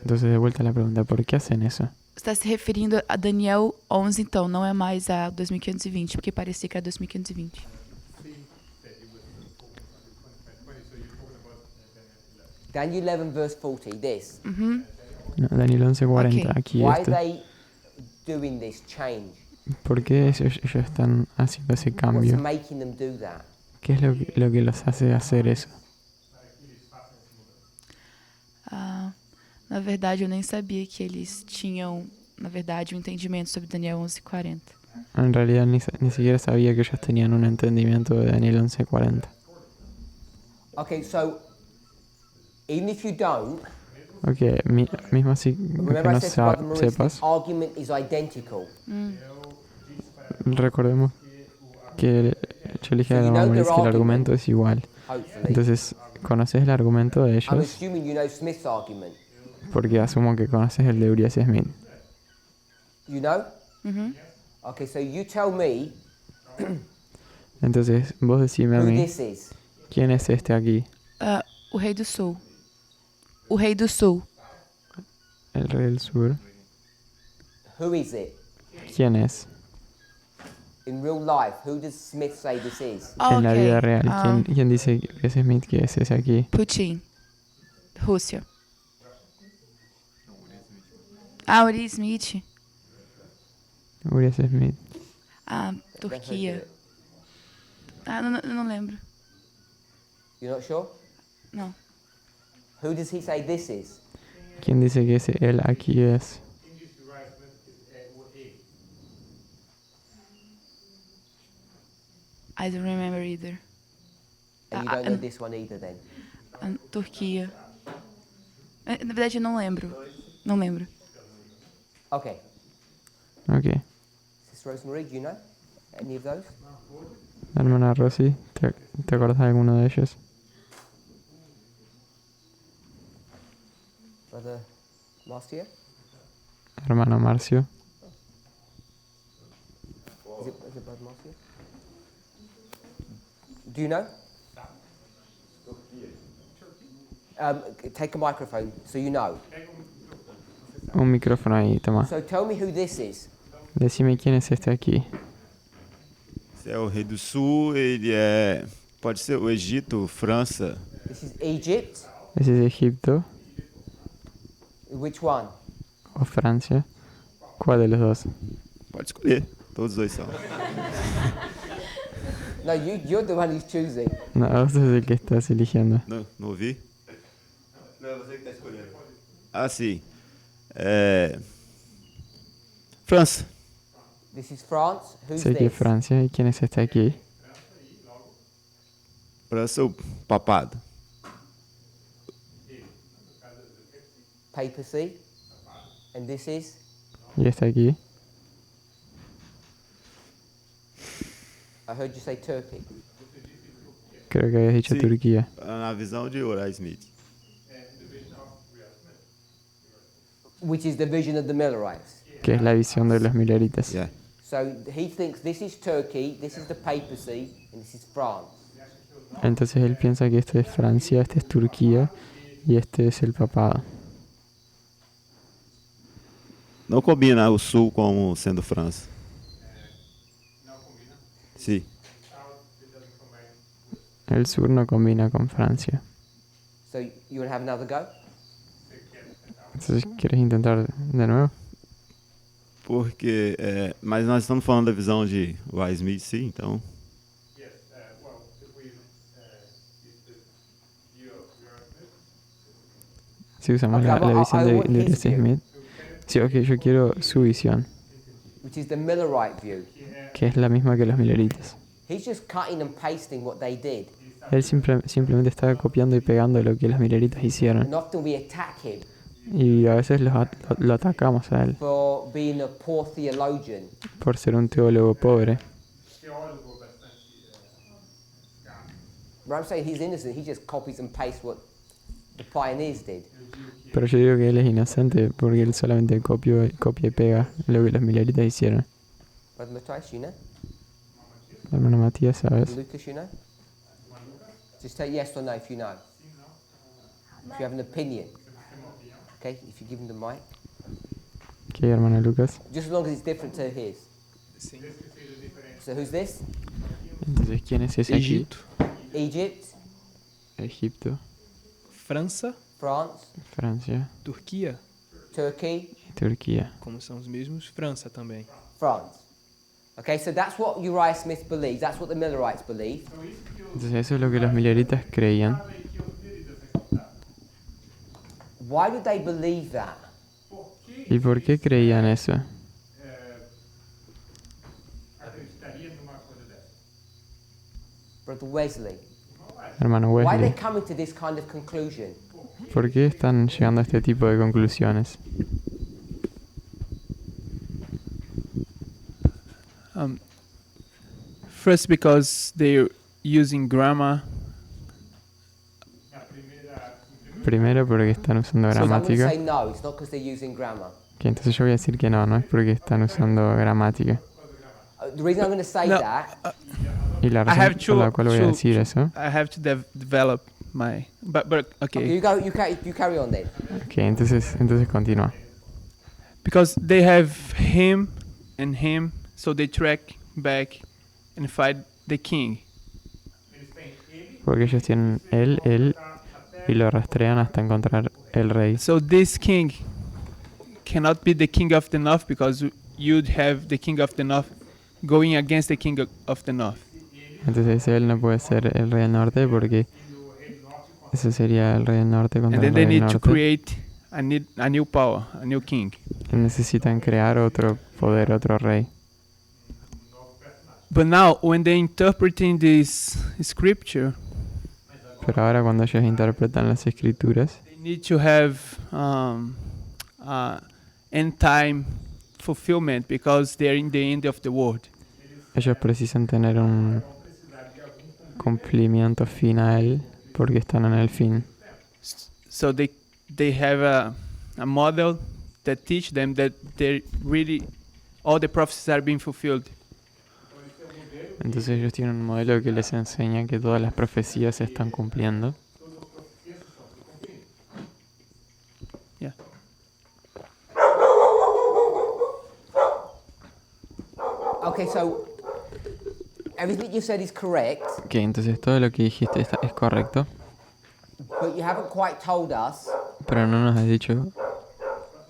Entonces de vuelta a la pregunta, ¿por qué hacen eso? Está se referindo a Daniel 11, então, não é mais a 2520, porque parecia que era 2520. Daniel 11 verse 40, this. No, Daniel 11:40, Ok. aquí Why are este. they doing this change? ¿Por qué ellos están haciendo ese What's cambio? making them do that? ¿Qué es lo que los hace hacer eso? Na verdade, eu nem sabia que eles tinham, na verdade, um entendimento sobre Daniel 11:40. En realidad ni siquiera sabía que ellos tenían un entendimiento de Daniel 11:40. Okay, so even if you don't, Ok, mismo así que remember I no said to Brother Maurice, sepas, the argument is identical. recordemos que yo le dije a So you la know Maurice their que el argument. argumento es igual. Hopefully. Entonces, ¿conoces el argumento de I'm ellos? assuming you know Smith's argument. Porque asumo que conoces el de Uriah Smith. You know? Okay, so you tell me Entonces, vos decime a who mí, this is. ¿quién es este aquí? O Rei do Sul. O Rei do Sul. El rey del sur. Who is it? ¿Quién es? In real life, who does Smith say this is? En la vida real. Ah, ¿Quién dice que es Smith que es ese aquí? Putin. Rússia. Uri Smith. Uriah Smith. Turquia. Não lembro. You're not sure? Não. Who does he say this is? ¿Quién dice que ese él aquí es? I don't remember either. And you don't know this one either then? Turquia. Na verdade, eu não lembro. Não lembro. Okay. Ok. Sister Rosemary, do you know any of those? Hermana Rosy, ¿te acuerdas de alguno de ellos? Brother Marcia? Hermano Marcio. Is it Brother Marcia? Do you know? Take a microphone so you know. Un micrófono ahí, toma. So tell me who this is. Decime quién es este aquí. Esse é o Rei do Sul, pode ser o Egito, França. This is Egypt. ¿Ese es Egipto Which one? o Francia? ¿Cuál de los dos? Pode escolher, todos os dois são. No, you're the one who's choosing. No, vos sos el que estás eligiendo. Não ouvi? Não, é você que está escolhendo. Ah, sim. França. This is France. Who's Sé que es this? Francia. ¿Y quién es este aquí? França, o papado. Papacy. And this is? ¿Y este aquí? I heard you say Turkey. Creo que habías dicho Sim. Turquía. Na visão de Uriah Smith. Which is the vision of the Millerites. Que es la visión de los Milleritas. Yeah. So he thinks this is Turkey, this is the papacy, and this is France. Entonces él piensa que este es Francia, este es Turquía y este es el papado. Não combina o sul como sendo França. Sim. El sur no combina con Francia. So you want to have another go? Entonces, ¿quieres intentar de nuevo? Porque, mas nós estamos falando da visão de Y. Smith, sim, então. Yes, well, if we use the view of Smith, Si usamos Okay, la visión I want de his view. Smith. Sí, ok, yo quiero su visión, Which is the Millerite view. que es la misma que los Milleritas. He's just cutting and pasting what they did. Él simplemente está copiando y pegando lo que los Milleritas hicieron. And often we attack him Y a veces lo atacamos a él for being a poor theologian. por ser un teólogo pobre. teólogo bastante scarso. But I'm saying he's innocent. He just copies and pastes what the pioneers did. Pero yo digo que él es inocente porque él solamente copia y pega lo que los Milleritas hicieron. Brother Matthias, you know? Hermano Matías, ¿sabes? Lucas, you know? Just say yes or no if you know. If you have an opinion. Okay, if you give him the mic. ¿Qué, hermano Lucas? Just as long as it's different to his. So who's this? Entonces, ¿quién es ese aquí? Egito, Egypt, Egipto, França, France, Francia Turquia, Turkey, y Turquía. como são os mesmos, França também. France. Okay, so that's what Uriah Smith believes. That's what the Millerites believe. Entonces, eso es lo que los Milleritas creían. Why did they believe that? ¿Y por qué creían eso? Acreditaria numa coisa dessa. Brother Wesley, Hermano why are they Wesley, coming to this kind of conclusion? ¿por qué están llegando a este tipo de conclusiones? First, because they're using grammar. Primero porque están usando So I'm going to gramática. say no, it's not because they're using grammar. Que entonces yo voy a decir que no es porque están usando gramática. The reason I'm going to say No, that, Y la I have razón por la cual voy a decir eso. I have to develop my. But okay. okay, you carry on then. Ok, entonces continúa. Because they have him and him, so they track back and fight the king. Porque ellos tienen él, y lo rastrean hasta encontrar el rey. So this king cannot be the king of the north because you'd have the king of the north going against the king of the north. Entonces él no puede ser el rey del norte porque ese sería el rey del norte contra And el then they rey del need to norte. create a new power, a new king. Y necesitan crear otro poder, otro rey. But now, when they're interpreting this scripture, Pero ahora cuando ellos interpretan las escrituras, they need to have end time fulfillment because they're in the end of the world. ellos precisan tener un cumplimiento final porque están en el fin. So they have a model that teach them that they really all the prophecies are being fulfilled. Entonces ellos tienen un modelo que les enseña que todas las profecías se están cumpliendo. Yeah. Okay, so everything you said is correct, Ok, entonces todo lo que dijiste es correcto, but you haven't quite told us pero no nos has dicho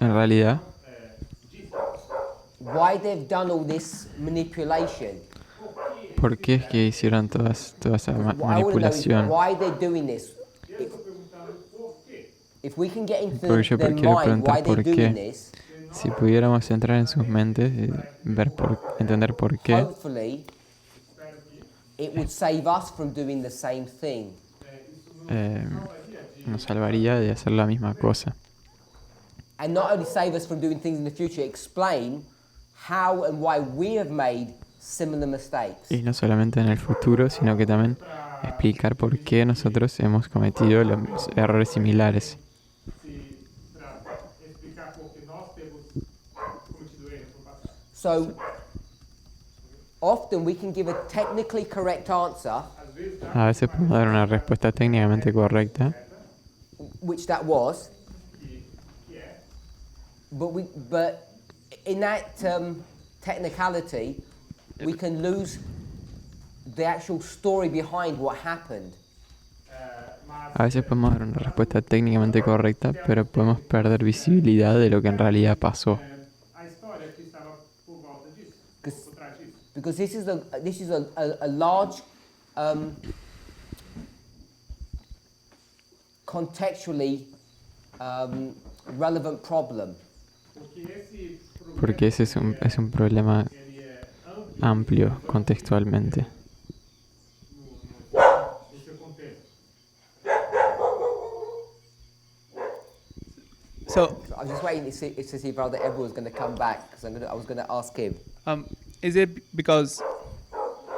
en realidad why they've done all this manipulation. por qué es que hicieron toda esa What I want to know is manipulación. why they're doing this. If we can get into Porque yo their quiero mind why preguntar they're por doing qué. this, Si pudiéramos entrar en sus mentes y entender por qué, hopefully it would save us from doing the same thing. nos salvaría de hacer la misma cosa. And not only save us from doing things in the future, explain how and why we have made similar mistakes. Y no solamente en el futuro, sino que también explicar por qué nosotros hemos cometido los errores similares. Explicar por que nós temos cometido erros no passado. So often we can give a technically correct answer, A veces podemos dar una respuesta técnicamente correcta, which that was. But in that technicality, we can lose the actual story behind what happened. A veces podemos dar una respuesta técnicamente correcta, pero podemos perder visibilidad de lo que en realidad pasó. Because this is a large contextually relevant problem. Porque ese es un problema amplio contextualmente. So I was just waiting to see if Brother Ebba was going to come back, because I was going to ask him. Is it because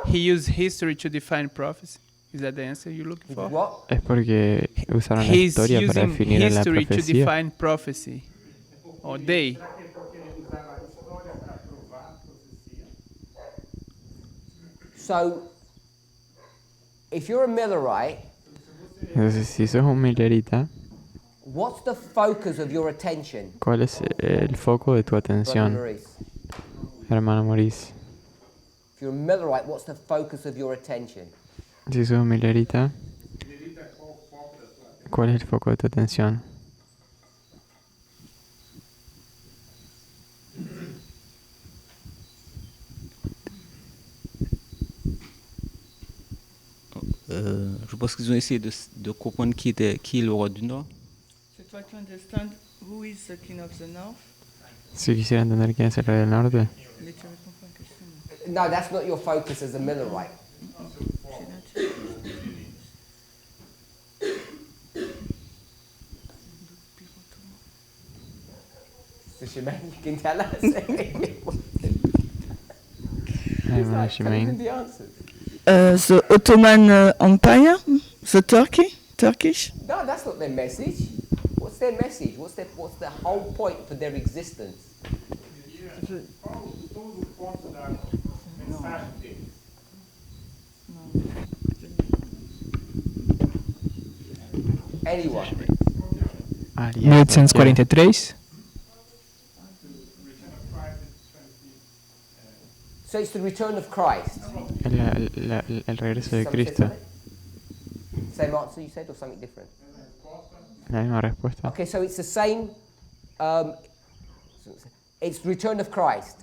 he used history to define prophecy? Is that the answer you're looking for? What? Es porque usaron la He's historia para using definir a la history to profecía. define prophecy. Or they. So, if you're a Millerite, Entonces, si sos un Millerita, what's the focus of your attention? ¿cuál es el foco de tu Brother atención, Maurice? hermano Maurice? If you're a Millerite, what's the focus of your attention? Si sos un Millerita, ¿cuál es el foco de tu atención? Je pense qu'ils ont essayé de comprendre qui est le roi du Nord. So try to understand who is the king of the north. Si quisiera entender quién es el rey del norte, No, that's not your focus as a Millerite. So Shemaine, you can tell us. hermano Shemaine. The answers. The Ottoman Empire, the Turkish. No, that's not their message. What's their message? What's the whole point for their existence? Anyone? 1843. So it's the return of Christ. El regreso de Cristo. Same answer you said, or something different? La misma respuesta. Okay, so it's the same. It's return of Christ.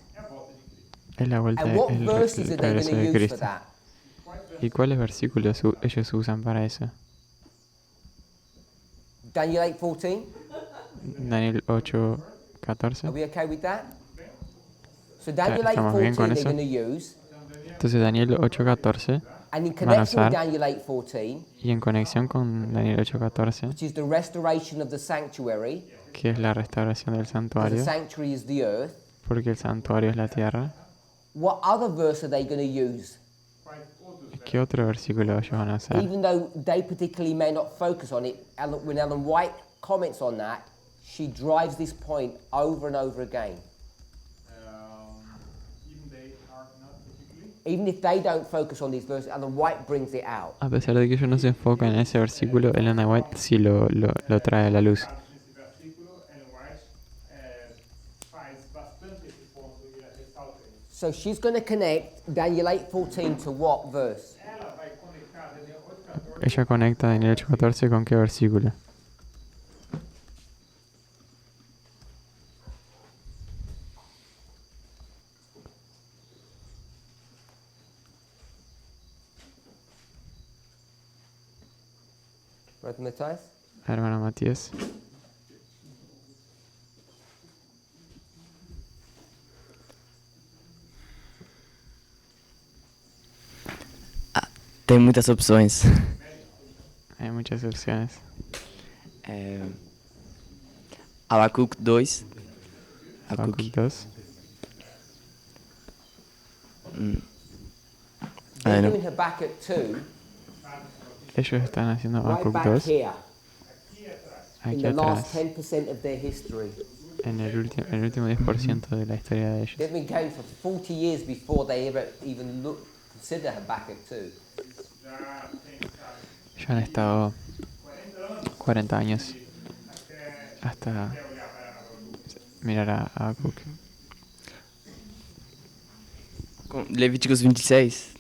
Es la vuelta, And what el verses are they regreso going de to use for Cristo. that? ¿Y cuáles versículos ellos usan para eso? Daniel 8:14. Daniel 8:14. Are we okay with that? So Daniel ¿Estamos bien 8:14 con they're eso? going to use, Entonces Daniel 8:14 and in van a connection with usar, Daniel 8:14, y en conexión con Daniel 8:14, which is the restoration of the sanctuary, que es la restauración del because the santuario, sanctuary is the earth. porque el santuario es la tierra. What other verse are they going to use? ¿Qué otro versículo ellos van a usar? Even though they particularly may not focus on it, when Ellen White comments on that, she drives this point over and over again. Even if they don't focus on these verses, Ellen White brings it out. A pesar de que ellos no se enfocan en ese versículo, Elena White sí lo trae a la luz. So she's going to connect Daniel 8:14 to what verse? Ella conecta Daniel 8:14 con qué versículo. Brother Matthias? Hermano Matías. Tem muitas opções. Hay muchas opciones. Habacuc 2. Habacuc 2. They're doing Habakkuk 2 Ellos están haciendo right Habacuc back 2 here, in aquí the last atrás, 10% of their history. en el último 10% de la historia de ellos. They've been going for 40 years before they ever even consider Habakkuk 2. Ya han estado 40 años hasta mirar a Habacuc. Com Levíticos 26.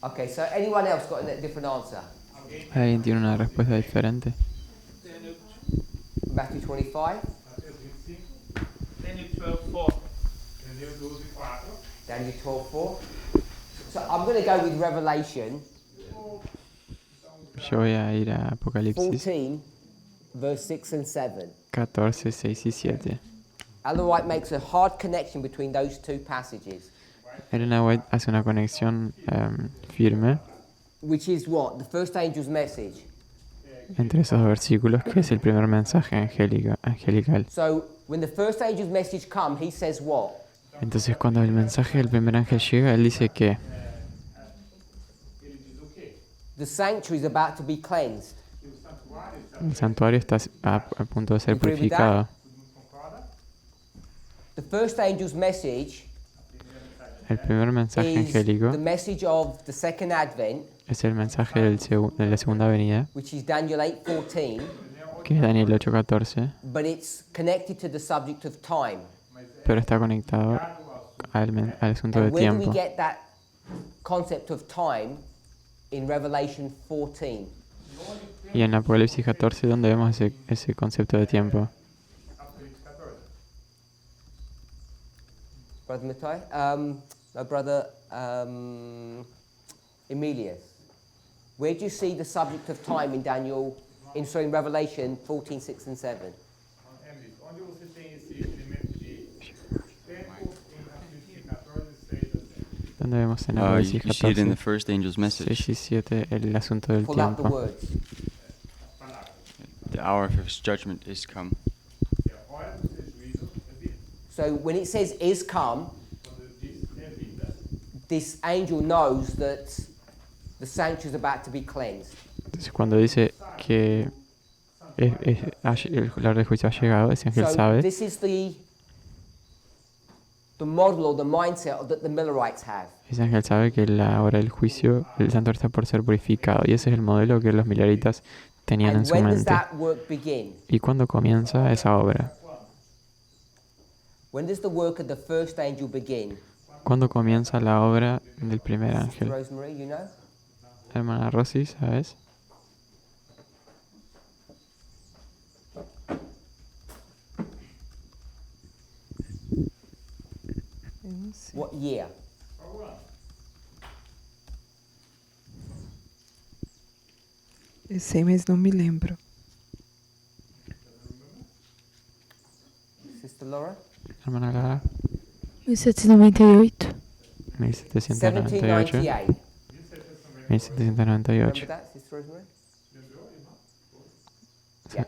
Okay, so anyone else got a different answer? ¿Alguien tiene una respuesta diferente? Matthew 25, Daniel 12:4. Daniel 12:4. So I'm going to go with Revelation Yo voy a ir a Apocalipsis 14, verse 6 and 7. 14, 6 y 7. Ellen White makes a hard connection between those two passages, Elena White hace una conexión firme which is what? The first angel's message. entre esos dos versículos, que es el primer mensaje angelical. So when the first angel's message comes, he says what? Entonces, cuando el mensaje del primer ángel llega, él dice que The sanctuary is about to be cleansed. el santuario está a punto de ser Agree with purificado. The first angel's message El primer mensaje is angélico the message of the second advent, es el mensaje de la segunda venida, which is Daniel 8:14, que es Daniel 8:14, but it's connected to the subject of time. pero está conectado al asunto de And where do we tiempo. get that concept of time? In Revelation 14. Y en Apocalipsis 14, donde vemos ese concepto de tiempo. Brother Matthias? No, Brother Emilius. Where do you see the subject of time in in Revelation 14, 6 and 7? Onde você tem esse elemento de tempo em Apocalipse 14, 6 a 7. Donde vemos en You Apocalipsis see it in the 14, first angel's message. 6 y 7, el asunto del Pull out the tiempo. words. The hour of his judgment is come. So when it says is come, this angel knows that the sanctuary is about to be cleansed. Entonces, cuando dice que la hora del juicio ha llegado, ese ángel So sabe. this is the model or the mindset that the Millerites have. Ese ángel sabe que la hora del juicio, el santuario está por ser purificado. Y ese es el modelo que los Milleritas tenían en And su when does mente. that work begin? ¿Y cuándo comienza esa obra? When does the work of the first angel begin? ¿Cuándo comienza la obra del primer Sister ángel? Rosemary, you know? Hermana Rosy, ¿sabes? What year? Sei, mas não me lembro. Sister Laura? Hermana Lara, 1798. 1798. 1798. 1798. Remember that, Sister Rosemary? Yeah.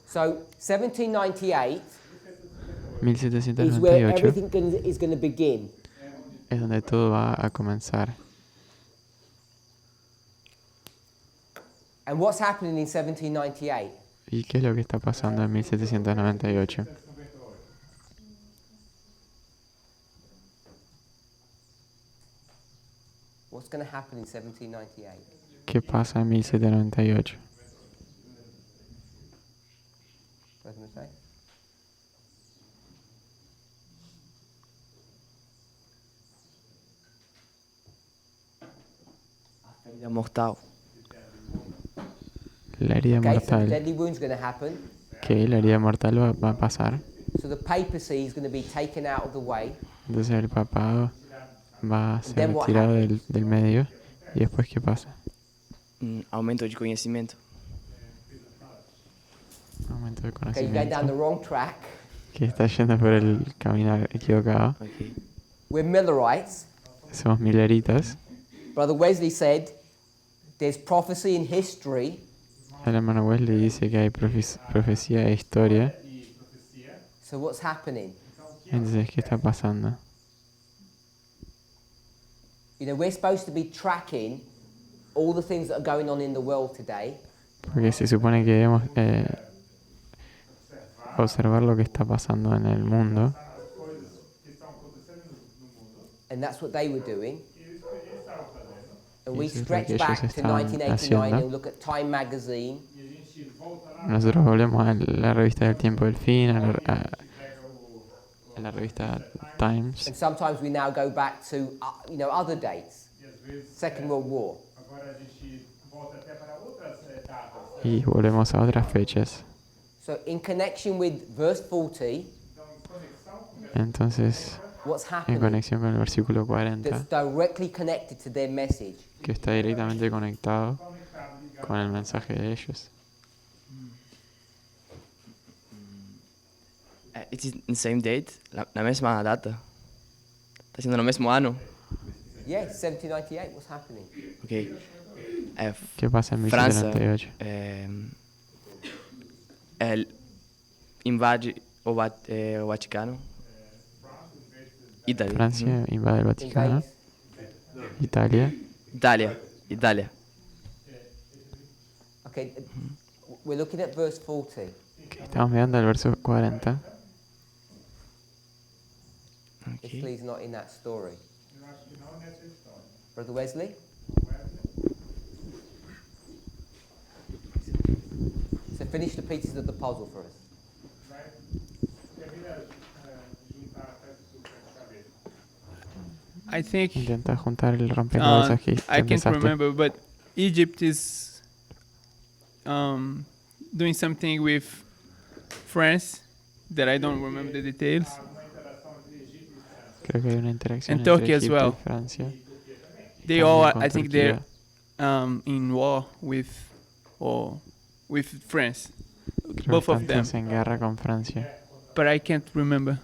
So 1798 is where 1798 everything is going to begin. es donde todo va a comenzar. And what's happening in 1798? ¿Y qué es lo que está pasando en 1798? What's going to happen in 1798? ¿Qué pasa en 1798? Brother Matthias? Ferida mortal. La herida Okay, so the mortal. deadly wound's going to happen. ¿Qué? La herida mortal va a pasar. So the papacy is going to be taken out of the way. Entonces el papado va a ser Then what retirado happens? del medio. ¿Y después qué pasa? Aumento de conhecimento. Aumento de Okay, you're going down the conocimiento. wrong track. Que está yendo por el camino equivocado. Okay. We're Millerites. Somos Milleritas. Brother Wesley said there's prophecy in history. El hermano Wesley dice que hay profecía e historia. So what's happening? Entonces, ¿qué está pasando? You know, we're supposed to be tracking all the things that are going on in the world today. Porque se supone que debemos observar lo que está pasando en el mundo. And that's what they were doing. And we Eso es lo stretch que ellos back to estaban 1989 haciendo. and look at Time magazine nosotros volvemos a la revista del tiempo del fin, a la revista Times. And sometimes we now go back to, other dates. Second World War. Agora a gente volta até para outras datas. Y volvemos a otras fechas. So in connection with verse 40, Entonces, what's en happening conexión con el versículo 40, that's directly connected to their message. que está directamente conectado con el mensaje de ellos. It is the same date, la mesma data. Está siendo el mismo año. Yeah, 1798, what's happening? Ok. ¿Qué pasa en Francia 1798? Invade o Vaticano. Italia. Francia invade el Vaticano. Italia. Italia. Okay, we're looking at verse 40. Okay, estamos mirando el verso 40. Wesley's not in that story. Brother Wesley? So finish the pieces of the puzzle for us. I think Intenta juntar el rompecabezas que I can't empezaste. remember, but Egypt is doing something with France that I don't remember the details. Creo que hay una interacción And entre Turkey as Egipto well. y Francia. They También all, con I think, Turquía. they're in war with France. Creo Both que of them. están en guerra con Francia, But I can't remember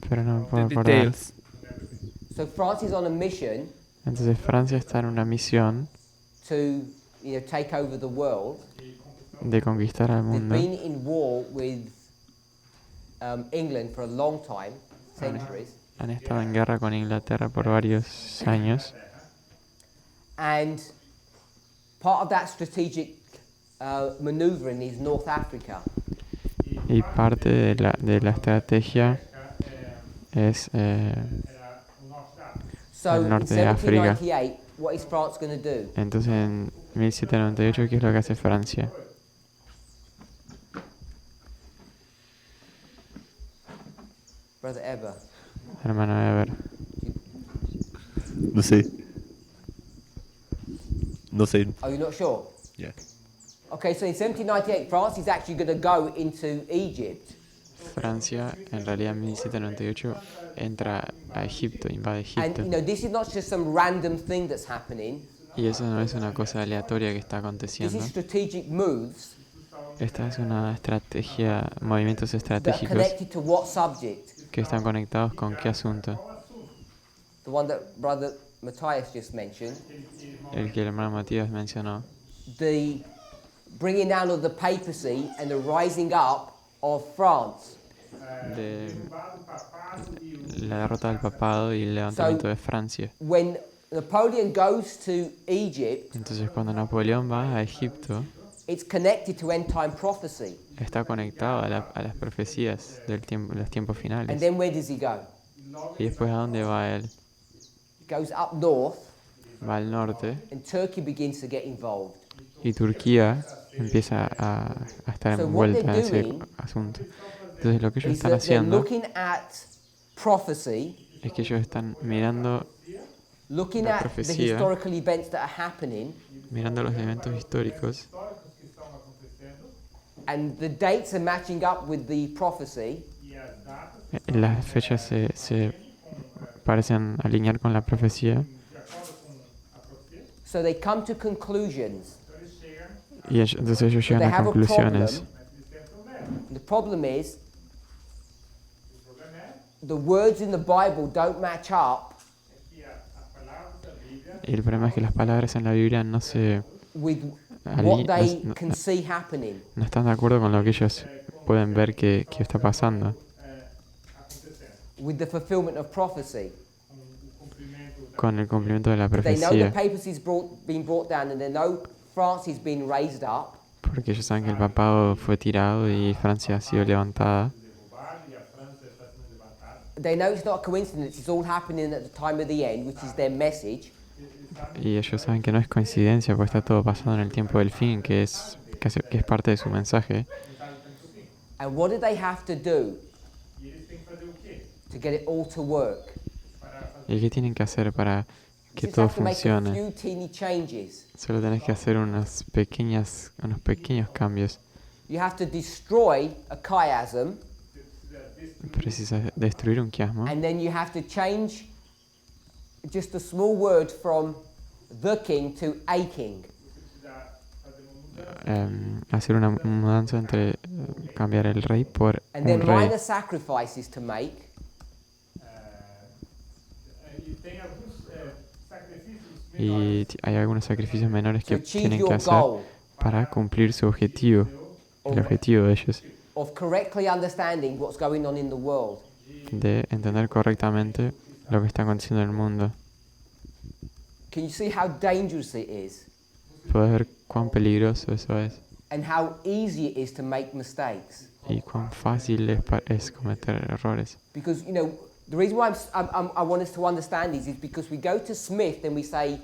pero no me puedo the acordar. details. So France is on a mission Entonces Francia está en una misión to, take over the world. de conquistar al They've mundo. been in war with England for a long time, centuries. Han estado en guerra con Inglaterra por varios años. And part of that strategic maneuvering is North Africa. Y parte de la estrategia es So el in norte de África. 1798, what is France going to do? Entonces en 1798, ¿qué es lo que hace Francia? Brother Eber. Hermano Ever. No sé. No sé. Are you not sure? Yeah. Okay, so in 1798, France is actually going to go into Egypt. Francia, en realidad en 1798, entra a Egipto, invade And, Egipto. this is not just some random thing that's happening. Y eso no es una cosa aleatoria que está This aconteciendo. is strategic moves Esta es una estrategia, movimientos that are estratégicos connected to what subject? que están conectados con qué asunto. The one that Brother Matthias just mentioned. El que el hermano Matías mencionó. The bringing down of the papacy and the rising up of France. De la derrota del papado y el levantamiento de Francia. When Napoleon goes to Egypt, Entonces cuando Napoleón va a Egipto, it's connected to end time prophecy. está conectado a las profecías del tiempo, los tiempos And finales. then where does he go? Y después ¿a dónde va él? He goes up north, Va al norte and Turkey begins to get involved. y Turquía empieza a estar So what envuelta en they're ese doing asunto. Entonces lo que ellos Is están that they're haciendo looking at prophecy, es que ellos están mirando looking la at the profecía, historical events that are happening, mirando los eventos históricos, and the dates are matching up with the prophecy. las fechas se parecen alinear con la profecía So they come to conclusions. y entonces ellos But llegan they a have a conclusiones. problem. The problem is the words in the Bible don't match up Y el problema es que las palabras en la Biblia no se with what ali- they no- can see happening. no están de acuerdo con lo que ellos pueden ver que está pasando, With the fulfillment of prophecy. con el cumplimiento de la They know the profecía, papacy's been brought down and they know France has been raised up. porque ellos saben que el papado fue tirado y Francia ha sido levantada. They know it's not a coincidence, it's all happening at the time of the end, which is their message. Y ellos saben que no es coincidencia, porque está todo pasando en el tiempo del fin, que es que es parte de su mensaje. And what did they have to do to get it all to work? ¿Y qué tienen que hacer para que You just todo have to make a funcione? few teeny changes. Solo tenés que hacer unos pequeños cambios. You have to destroy a chiasm, Precisas destruir un quiasmo and then you have to change just a small word from the king to a king. hacer una mudanza entre cambiar el rey por And un then rey. minor sacrifices to make. Y hay algunos sacrificios menores que To achieve tienen que your hacer goal para cumplir su objetivo, el objetivo de ellos, of correctly understanding what's going on in the world. de entender correctamente lo que está aconteciendo en el mundo. Can you see how dangerous it is? Puedes ver cuán peligroso eso es And how easy it is to make mistakes. y cuán fácil es cometer errores. Because, you know, the reason why I want us to understand this is because we go to Smith and we say,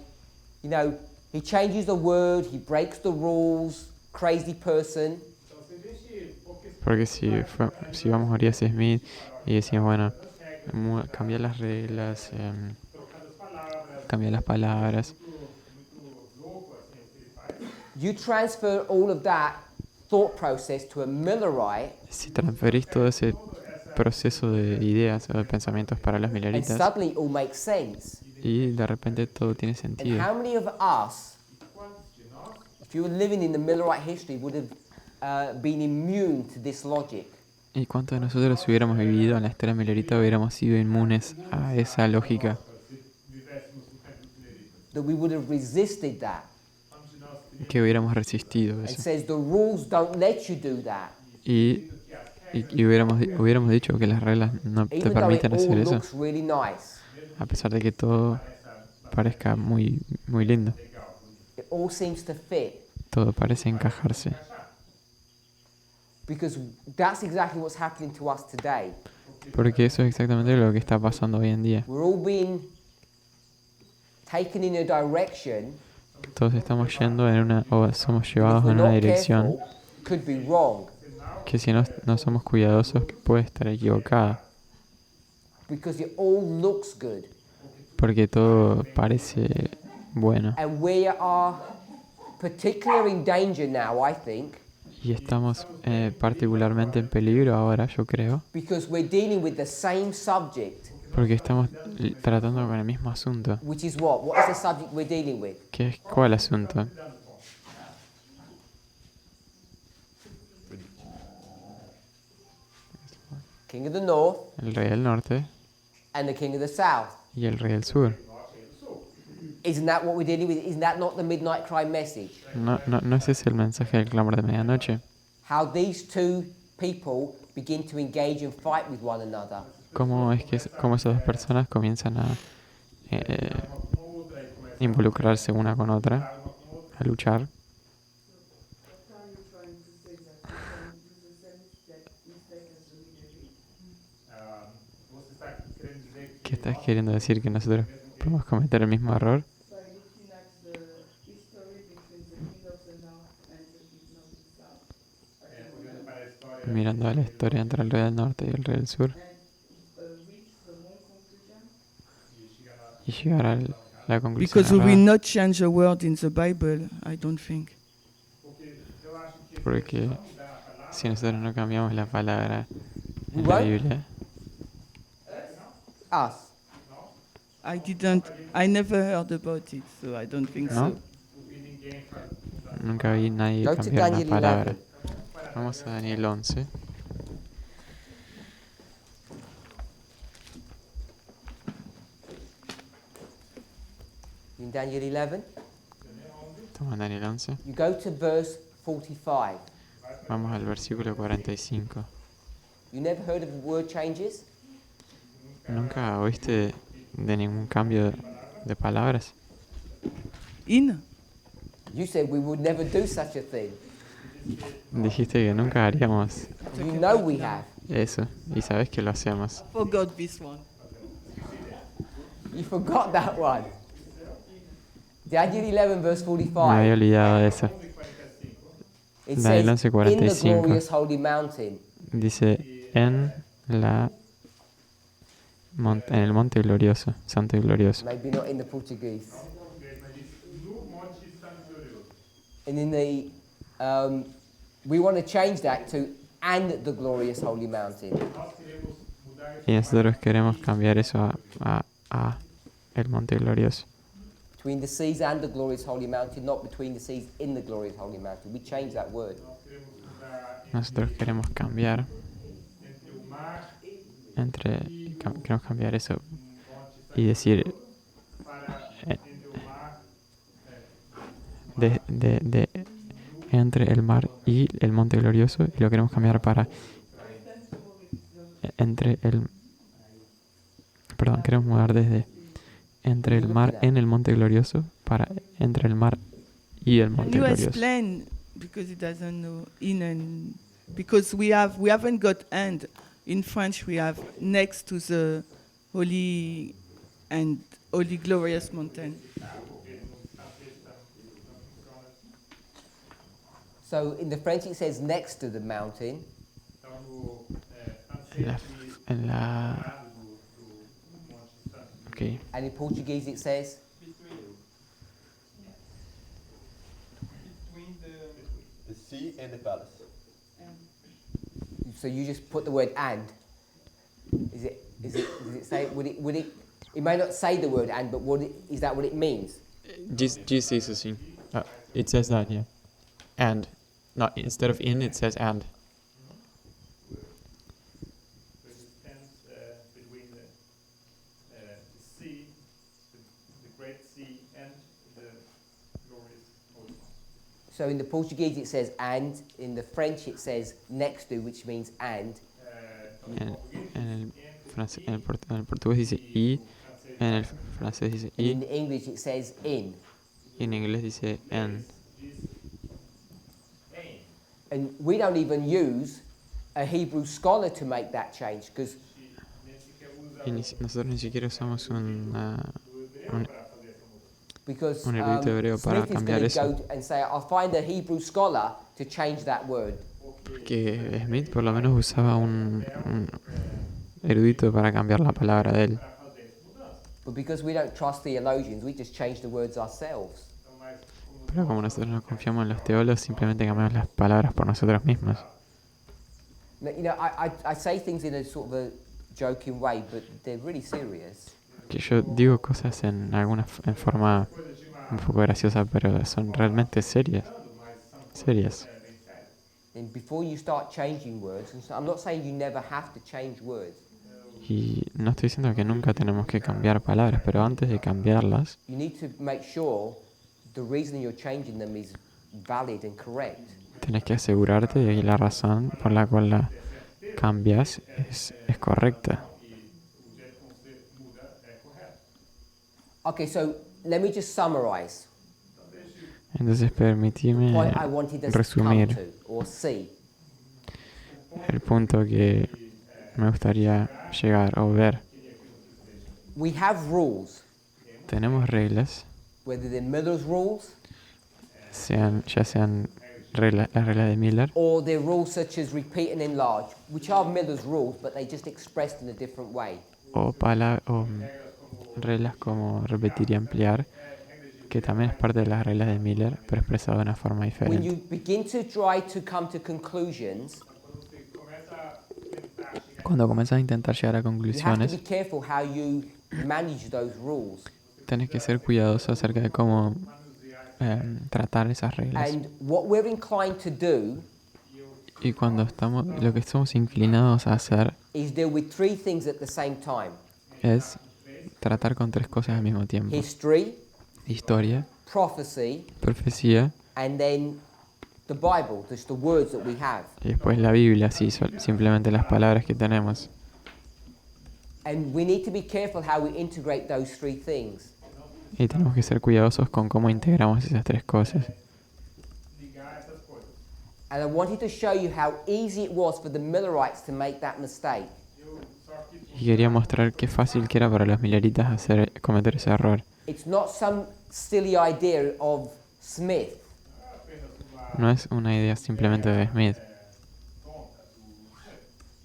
you know, he changes the word, he breaks the rules, crazy person. Porque si vamos a Urias Smith y decimos, bueno, cambia las reglas, cambia las palabras, You transfer all of that thought process to a Millerite, si transferís todo ese proceso de ideas o de pensamientos para los and Milleritas, suddenly it all makes sense. y de repente todo tiene And sentido. how many of us, if you were living in the Millerite history, would have been immune to this logic? ¿Y cuántos de nosotros si hubiéramos vivido en la historia Millerita hubiéramos sido inmunes a esa lógica? That we would have resisted that. Que hubiéramos resistido And eso. says the rules don't let you do that. Y hubiéramos dicho que las reglas no te Even though it permiten all hacer eso, looks really nice. a pesar de que todo parezca muy, muy lindo. It all seems to fit. Todo parece encajarse. Because that's exactly what's happening to us today. Porque eso es exactamente lo que está pasando hoy en día. We're all being taken in a direction Todos estamos yendo en una, o somos if llevados we're en una not dirección careful, could be wrong. que si no somos cuidadosos que puede estar equivocada. Because it all looks good. Porque todo parece bueno. And we are particularly in danger now, I think, Y estamos particularmente en peligro ahora, yo creo, because we're dealing with the same subject, porque estamos tratando con el mismo asunto. which is what? What is the subject we're dealing with? ¿Cuál asunto? King of the North El rey del norte and the King of the South. y el rey del sur. Isn't that what we're dealing with? Isn't that not the midnight cry message? ¿No es ese el mensaje del clamor de medianoche? How these two people begin to engage and fight with one another. ¿Cómo esas dos personas comienzan a involucrarse una con otra, a luchar? ¿Qué estás queriendo decir? ¿Que nosotros podemos cometer el mismo error? Mirando a la historia entre el rey del norte y el rey del sur. Y llegar a la conclusión Because we will errada. not change a word in the Bible, I don't think. Porque si nosotros no cambiamos la palabra en la What? Biblia, Us. I never heard about it, so I don't think ¿no? so. Nunca vi nadie Go to cambiar una Daniel palabra. 11. Vamos a Daniel 11. In Daniel 11, Estamos en Daniel 11. you go to verse 45. Vamos al versículo 45. You never heard of word changes? ¿Nunca oíste de ningún cambio de palabras? In? You said we would never do such a thing. Dijiste que nunca haríamos You know we have. eso. Y sabes que lo hacemos. Forgot this one. You forgot that one. Daniel 11, verse Me había 45. olvidado de eso. It Daniel says, in the 11:45. glorious holy mountain. Dice, en el monte glorioso, santo y glorioso. Maybe not in the Portuguese. And in the, we want to change that to and the glorious holy mountain. Y nosotros queremos cambiar eso a el monte glorioso. Between the seas and the glorious holy mountain, not between the seas in the glorious holy mountain. We change that word. Nosotros queremos cambiar queremos cambiar eso y decir de entre el mar y el monte glorioso, y lo queremos cambiar para queremos mudar desde entre el mar en el monte glorioso para entre el mar y el monte glorioso. Explain, because it doesn't know in and because we haven't got and in French we have next to the holy and holy glorious mountain. So in the French it says next to the mountain. Okay. And in Portuguese it says? Between the sea and the palace. So you just put the word and. Does it say, would it may not say the word and, but is that what it means? Dice isso sim. It says that, yeah. And. Not instead of in, it says and. Between the sea, the great sea, and the glorious holy mountain. So in the Portuguese it says and, in the French it says next to, which means and. En el portugués dice y, en el francés dice y. In English it says in. Y en inglés dice en. And we don't even use a Hebrew scholar to make that change, because nosotros ni siquiera usamos un because erudito hebreo para Smith is cambiar going to eso. go and say, I'll find a Hebrew scholar to change that word. Que Smith por lo menos usaba un erudito para cambiar la palabra de él. But because we don't trust theologians, we just change the words ourselves. Pero como nosotros no confiamos en los teólogos, simplemente cambiamos las palabras por nosotros mismos. You know, I say things in a sort of a joking way, but they're really serious. Que yo digo cosas en forma un poco graciosa, pero son realmente serias. And before you start changing words, and so I'm not saying you never have to change words. Y no estoy diciendo que nunca tenemos que cambiar palabras, pero antes de cambiarlas, You need to make sure the reason you're changing them is valid and correct. tenés que asegurarte de que la razón por la cual la cambias es correcta. Okay, so let me just summarize Entonces permitime what I wanted us to come resumir to or see. el punto que me gustaría llegar o ver. We have rules, Tenemos reglas, whether they're Miller's rules ya sean las reglas de Miller or they're rules such as repeat and enlarge, which are Miller's rules, but they just expressed in a different way. o reglas como repetir y ampliar, que también es parte de las reglas de Miller, pero expresado de una forma When diferente. you begin to try to come to conclusions, Cuando comienzas a intentar llegar a you have to conclusiones, be careful how you manage those rules. tenés que ser cuidadoso acerca de cómo tratar esas reglas. And what we're inclined to do Y cuando lo que estamos inclinados a hacer is deal with three things at the same time: es tratar con tres cosas al mismo tiempo. history, Historia, prophecy, profecía and then the Bible, just the words that we have. y después la Biblia, sí, simplemente las palabras que tenemos. And we need to be careful how we integrate those three things. Y tenemos que ser cuidadosos con cómo integramos esas tres cosas. And I wanted to show you how easy it was for the Millerites to make that mistake. Y quería mostrar qué fácil que era para los Milleritas cometer ese error. It's not some silly idea of Smith. No es una idea simplemente de Smith.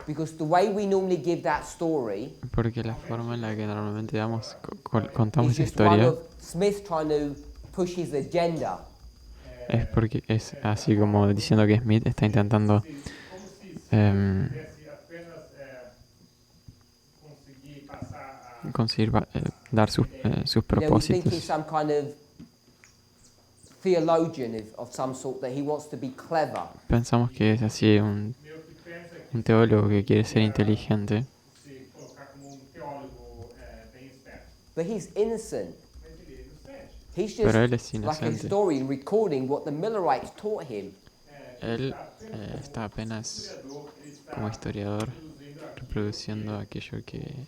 Because the way we normally give that story Porque la forma en la que normalmente contamos is esa just one historia of Smith trying to push his agenda. es porque es así como diciendo que Smith está intentando conseguir dar sus You know, we think propósitos. he's some kind of theologian of some sort, that he wants to be clever. Pensamos que es así un teólogo que quiere ser inteligente, But he's innocent. He's pero él just es like a inocente. historian recording what the Millerites taught him. Él está apenas como historiador reproduciendo aquello que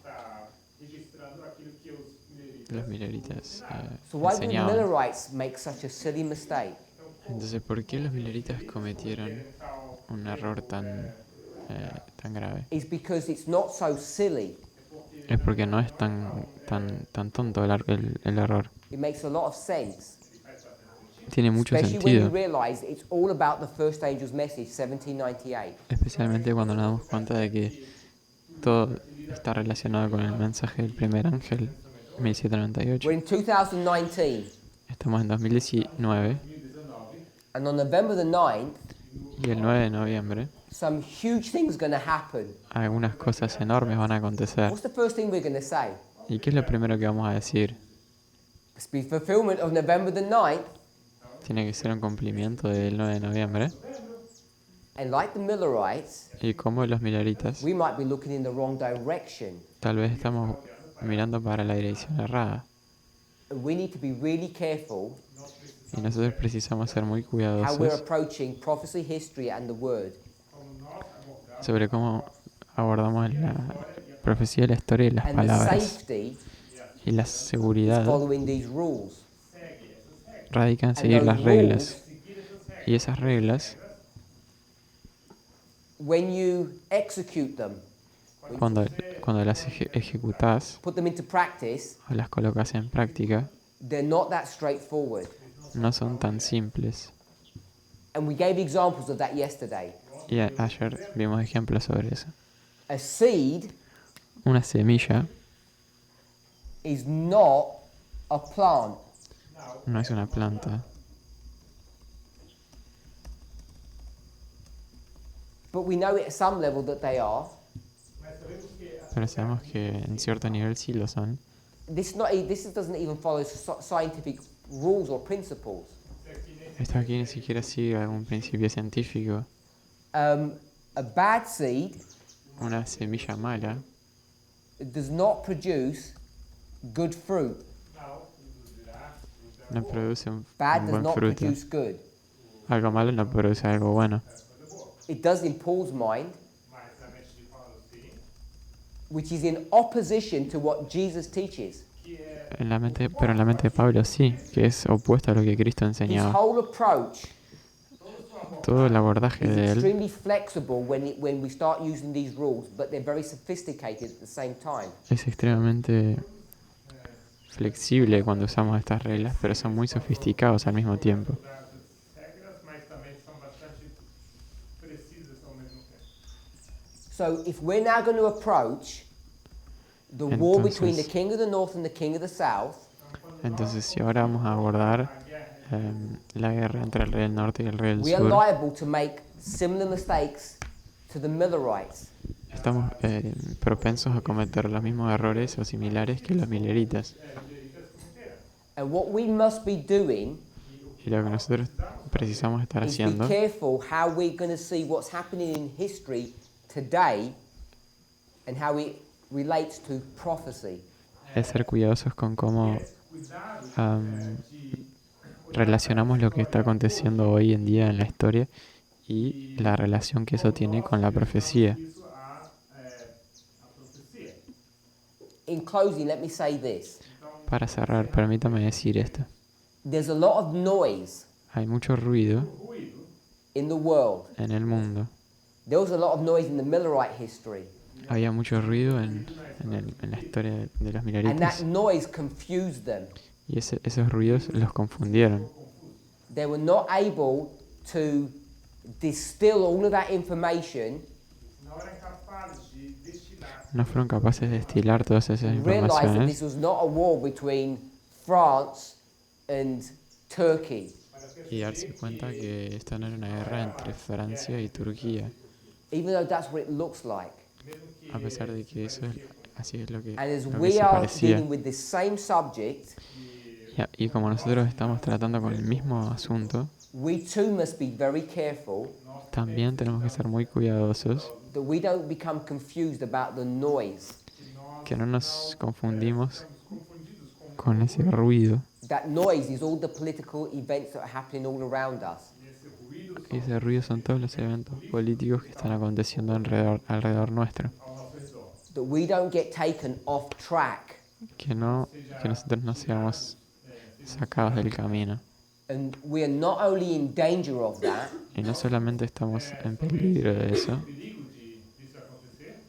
los Milleritas So why did enseñaban. Millerites make such a silly mistake? Entonces, ¿por qué los Milleritas cometieron un error tan grave? It's because it's not so silly. Es porque no es tan tonto el error. It makes a lot of sense. Tiene mucho Especially when you sentido, realize it's all about the first angel's message, 1798. especialmente cuando nos damos cuenta de que todo está relacionado con el mensaje del primer ángel, 1798. We're in 2019, Estamos en 2019 and on November the 9th, y el 9 de noviembre some huge things going to happen. algunas cosas enormes van a acontecer. What's the first thing we're going to say? ¿Y qué es lo primero que vamos a decir? It's the fulfillment of November the 9th, Tiene que ser un cumplimiento del 9 de noviembre. and like the Millerites, Y como los Milleritas, we might be looking in the wrong direction. tal vez estamos mirando para la dirección errada. And we need to be really careful Y nosotros precisamos ser muy how we're cuidadosos approaching prophecy, history, and the word. sobre cómo abordamos la profecía, la historia y las And the palabras. safety Y la is seguridad following these rules. radica en And seguir those las reglas. rules, Y esas reglas, when you execute them, cuando las ejecutás put them into practice, o las colocas en práctica, they're not that straightforward. no son tan simples. And we gave examples of that yesterday. Y ayer vimos ejemplos sobre eso. A seed Una semilla is not a plant. no es una planta, But we know at some level that they are. pero sabemos que en cierto nivel sí lo son. This doesn't even follow scientific rules or principles. Esto aquí ni siquiera sigue algún principio científico. A bad seed Una semilla mala does not produce good fruit. no produce un Bad does buen not fruto. produce good. Algo malo no produce algo bueno. It does in Paul's mind, which is in opposition to what Jesus teaches. Pero en la mente de Pablo sí, que es opuesto a lo que Cristo His enseñaba. whole approach Todo el abordaje is de él extremely flexible when we start using these rules, but they're very sophisticated at the same time. es extremadamente flexible cuando usamos estas reglas, pero son muy sofisticados al mismo tiempo. So if we're now going to approach the war between the king of the north and the king of the south, Entonces, si ahora vamos a abordar la guerra entre el rey del norte y el rey del we are sur, liable to make similar mistakes to the Millerites. estamos propensos a cometer los mismos errores o similares que los Milleritas. And what we must be doing Y lo que nosotros precisamos estar is be haciendo careful how we're going to see what's happening in history today and how it relates to prophecy. es ser cuidadosos con cómo relacionamos lo que está aconteciendo hoy en día en la historia y la relación que eso tiene con la profecía. In closing, let me say this. Para cerrar, permítame decir esto. There's a lot of noise Hay mucho ruido in the world. en el mundo. There was a lot of noise in the Millerite history. Había mucho ruido en la historia de los And Milleritas. that noise confused them. Y esos ruidos los confundieron. They were not able to distill all of that information, No fueron capaces de destilar todas esas and realize that informaciones this was not a war between France and Turkey. y darse cuenta que esta no era una guerra entre Francia y Turquía, Even though that's what it looks like. a pesar de que eso es, así es lo que And as se we are parecía. dealing with the same subject, Y como nosotros estamos tratando con el mismo asunto, we too must be very careful también tenemos que ser muy cuidadosos, that we don't become confused about the noise. que no nos confundimos con ese ruido. That noise is all the political events that are happening all around us. Y ese ruido son todos los eventos políticos que están aconteciendo alrededor nuestro. That we don't get taken off track. Que nosotros no seamos sacados del camino. And we are not only in danger of that, Y no solamente estamos en peligro de eso,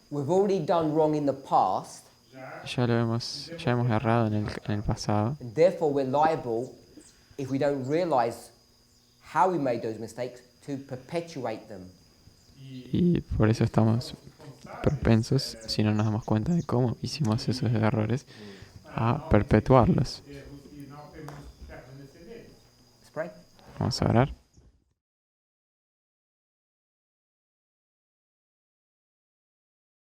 we've already done wrong in the past, ya hemos errado en el pasado, and therefore we're liable, if we don't realize how we made those mistakes, to perpetuate them. y por eso estamos propensos, si no nos damos cuenta de cómo hicimos esos errores, a perpetuarlos. Let's pray. Vamos a orar.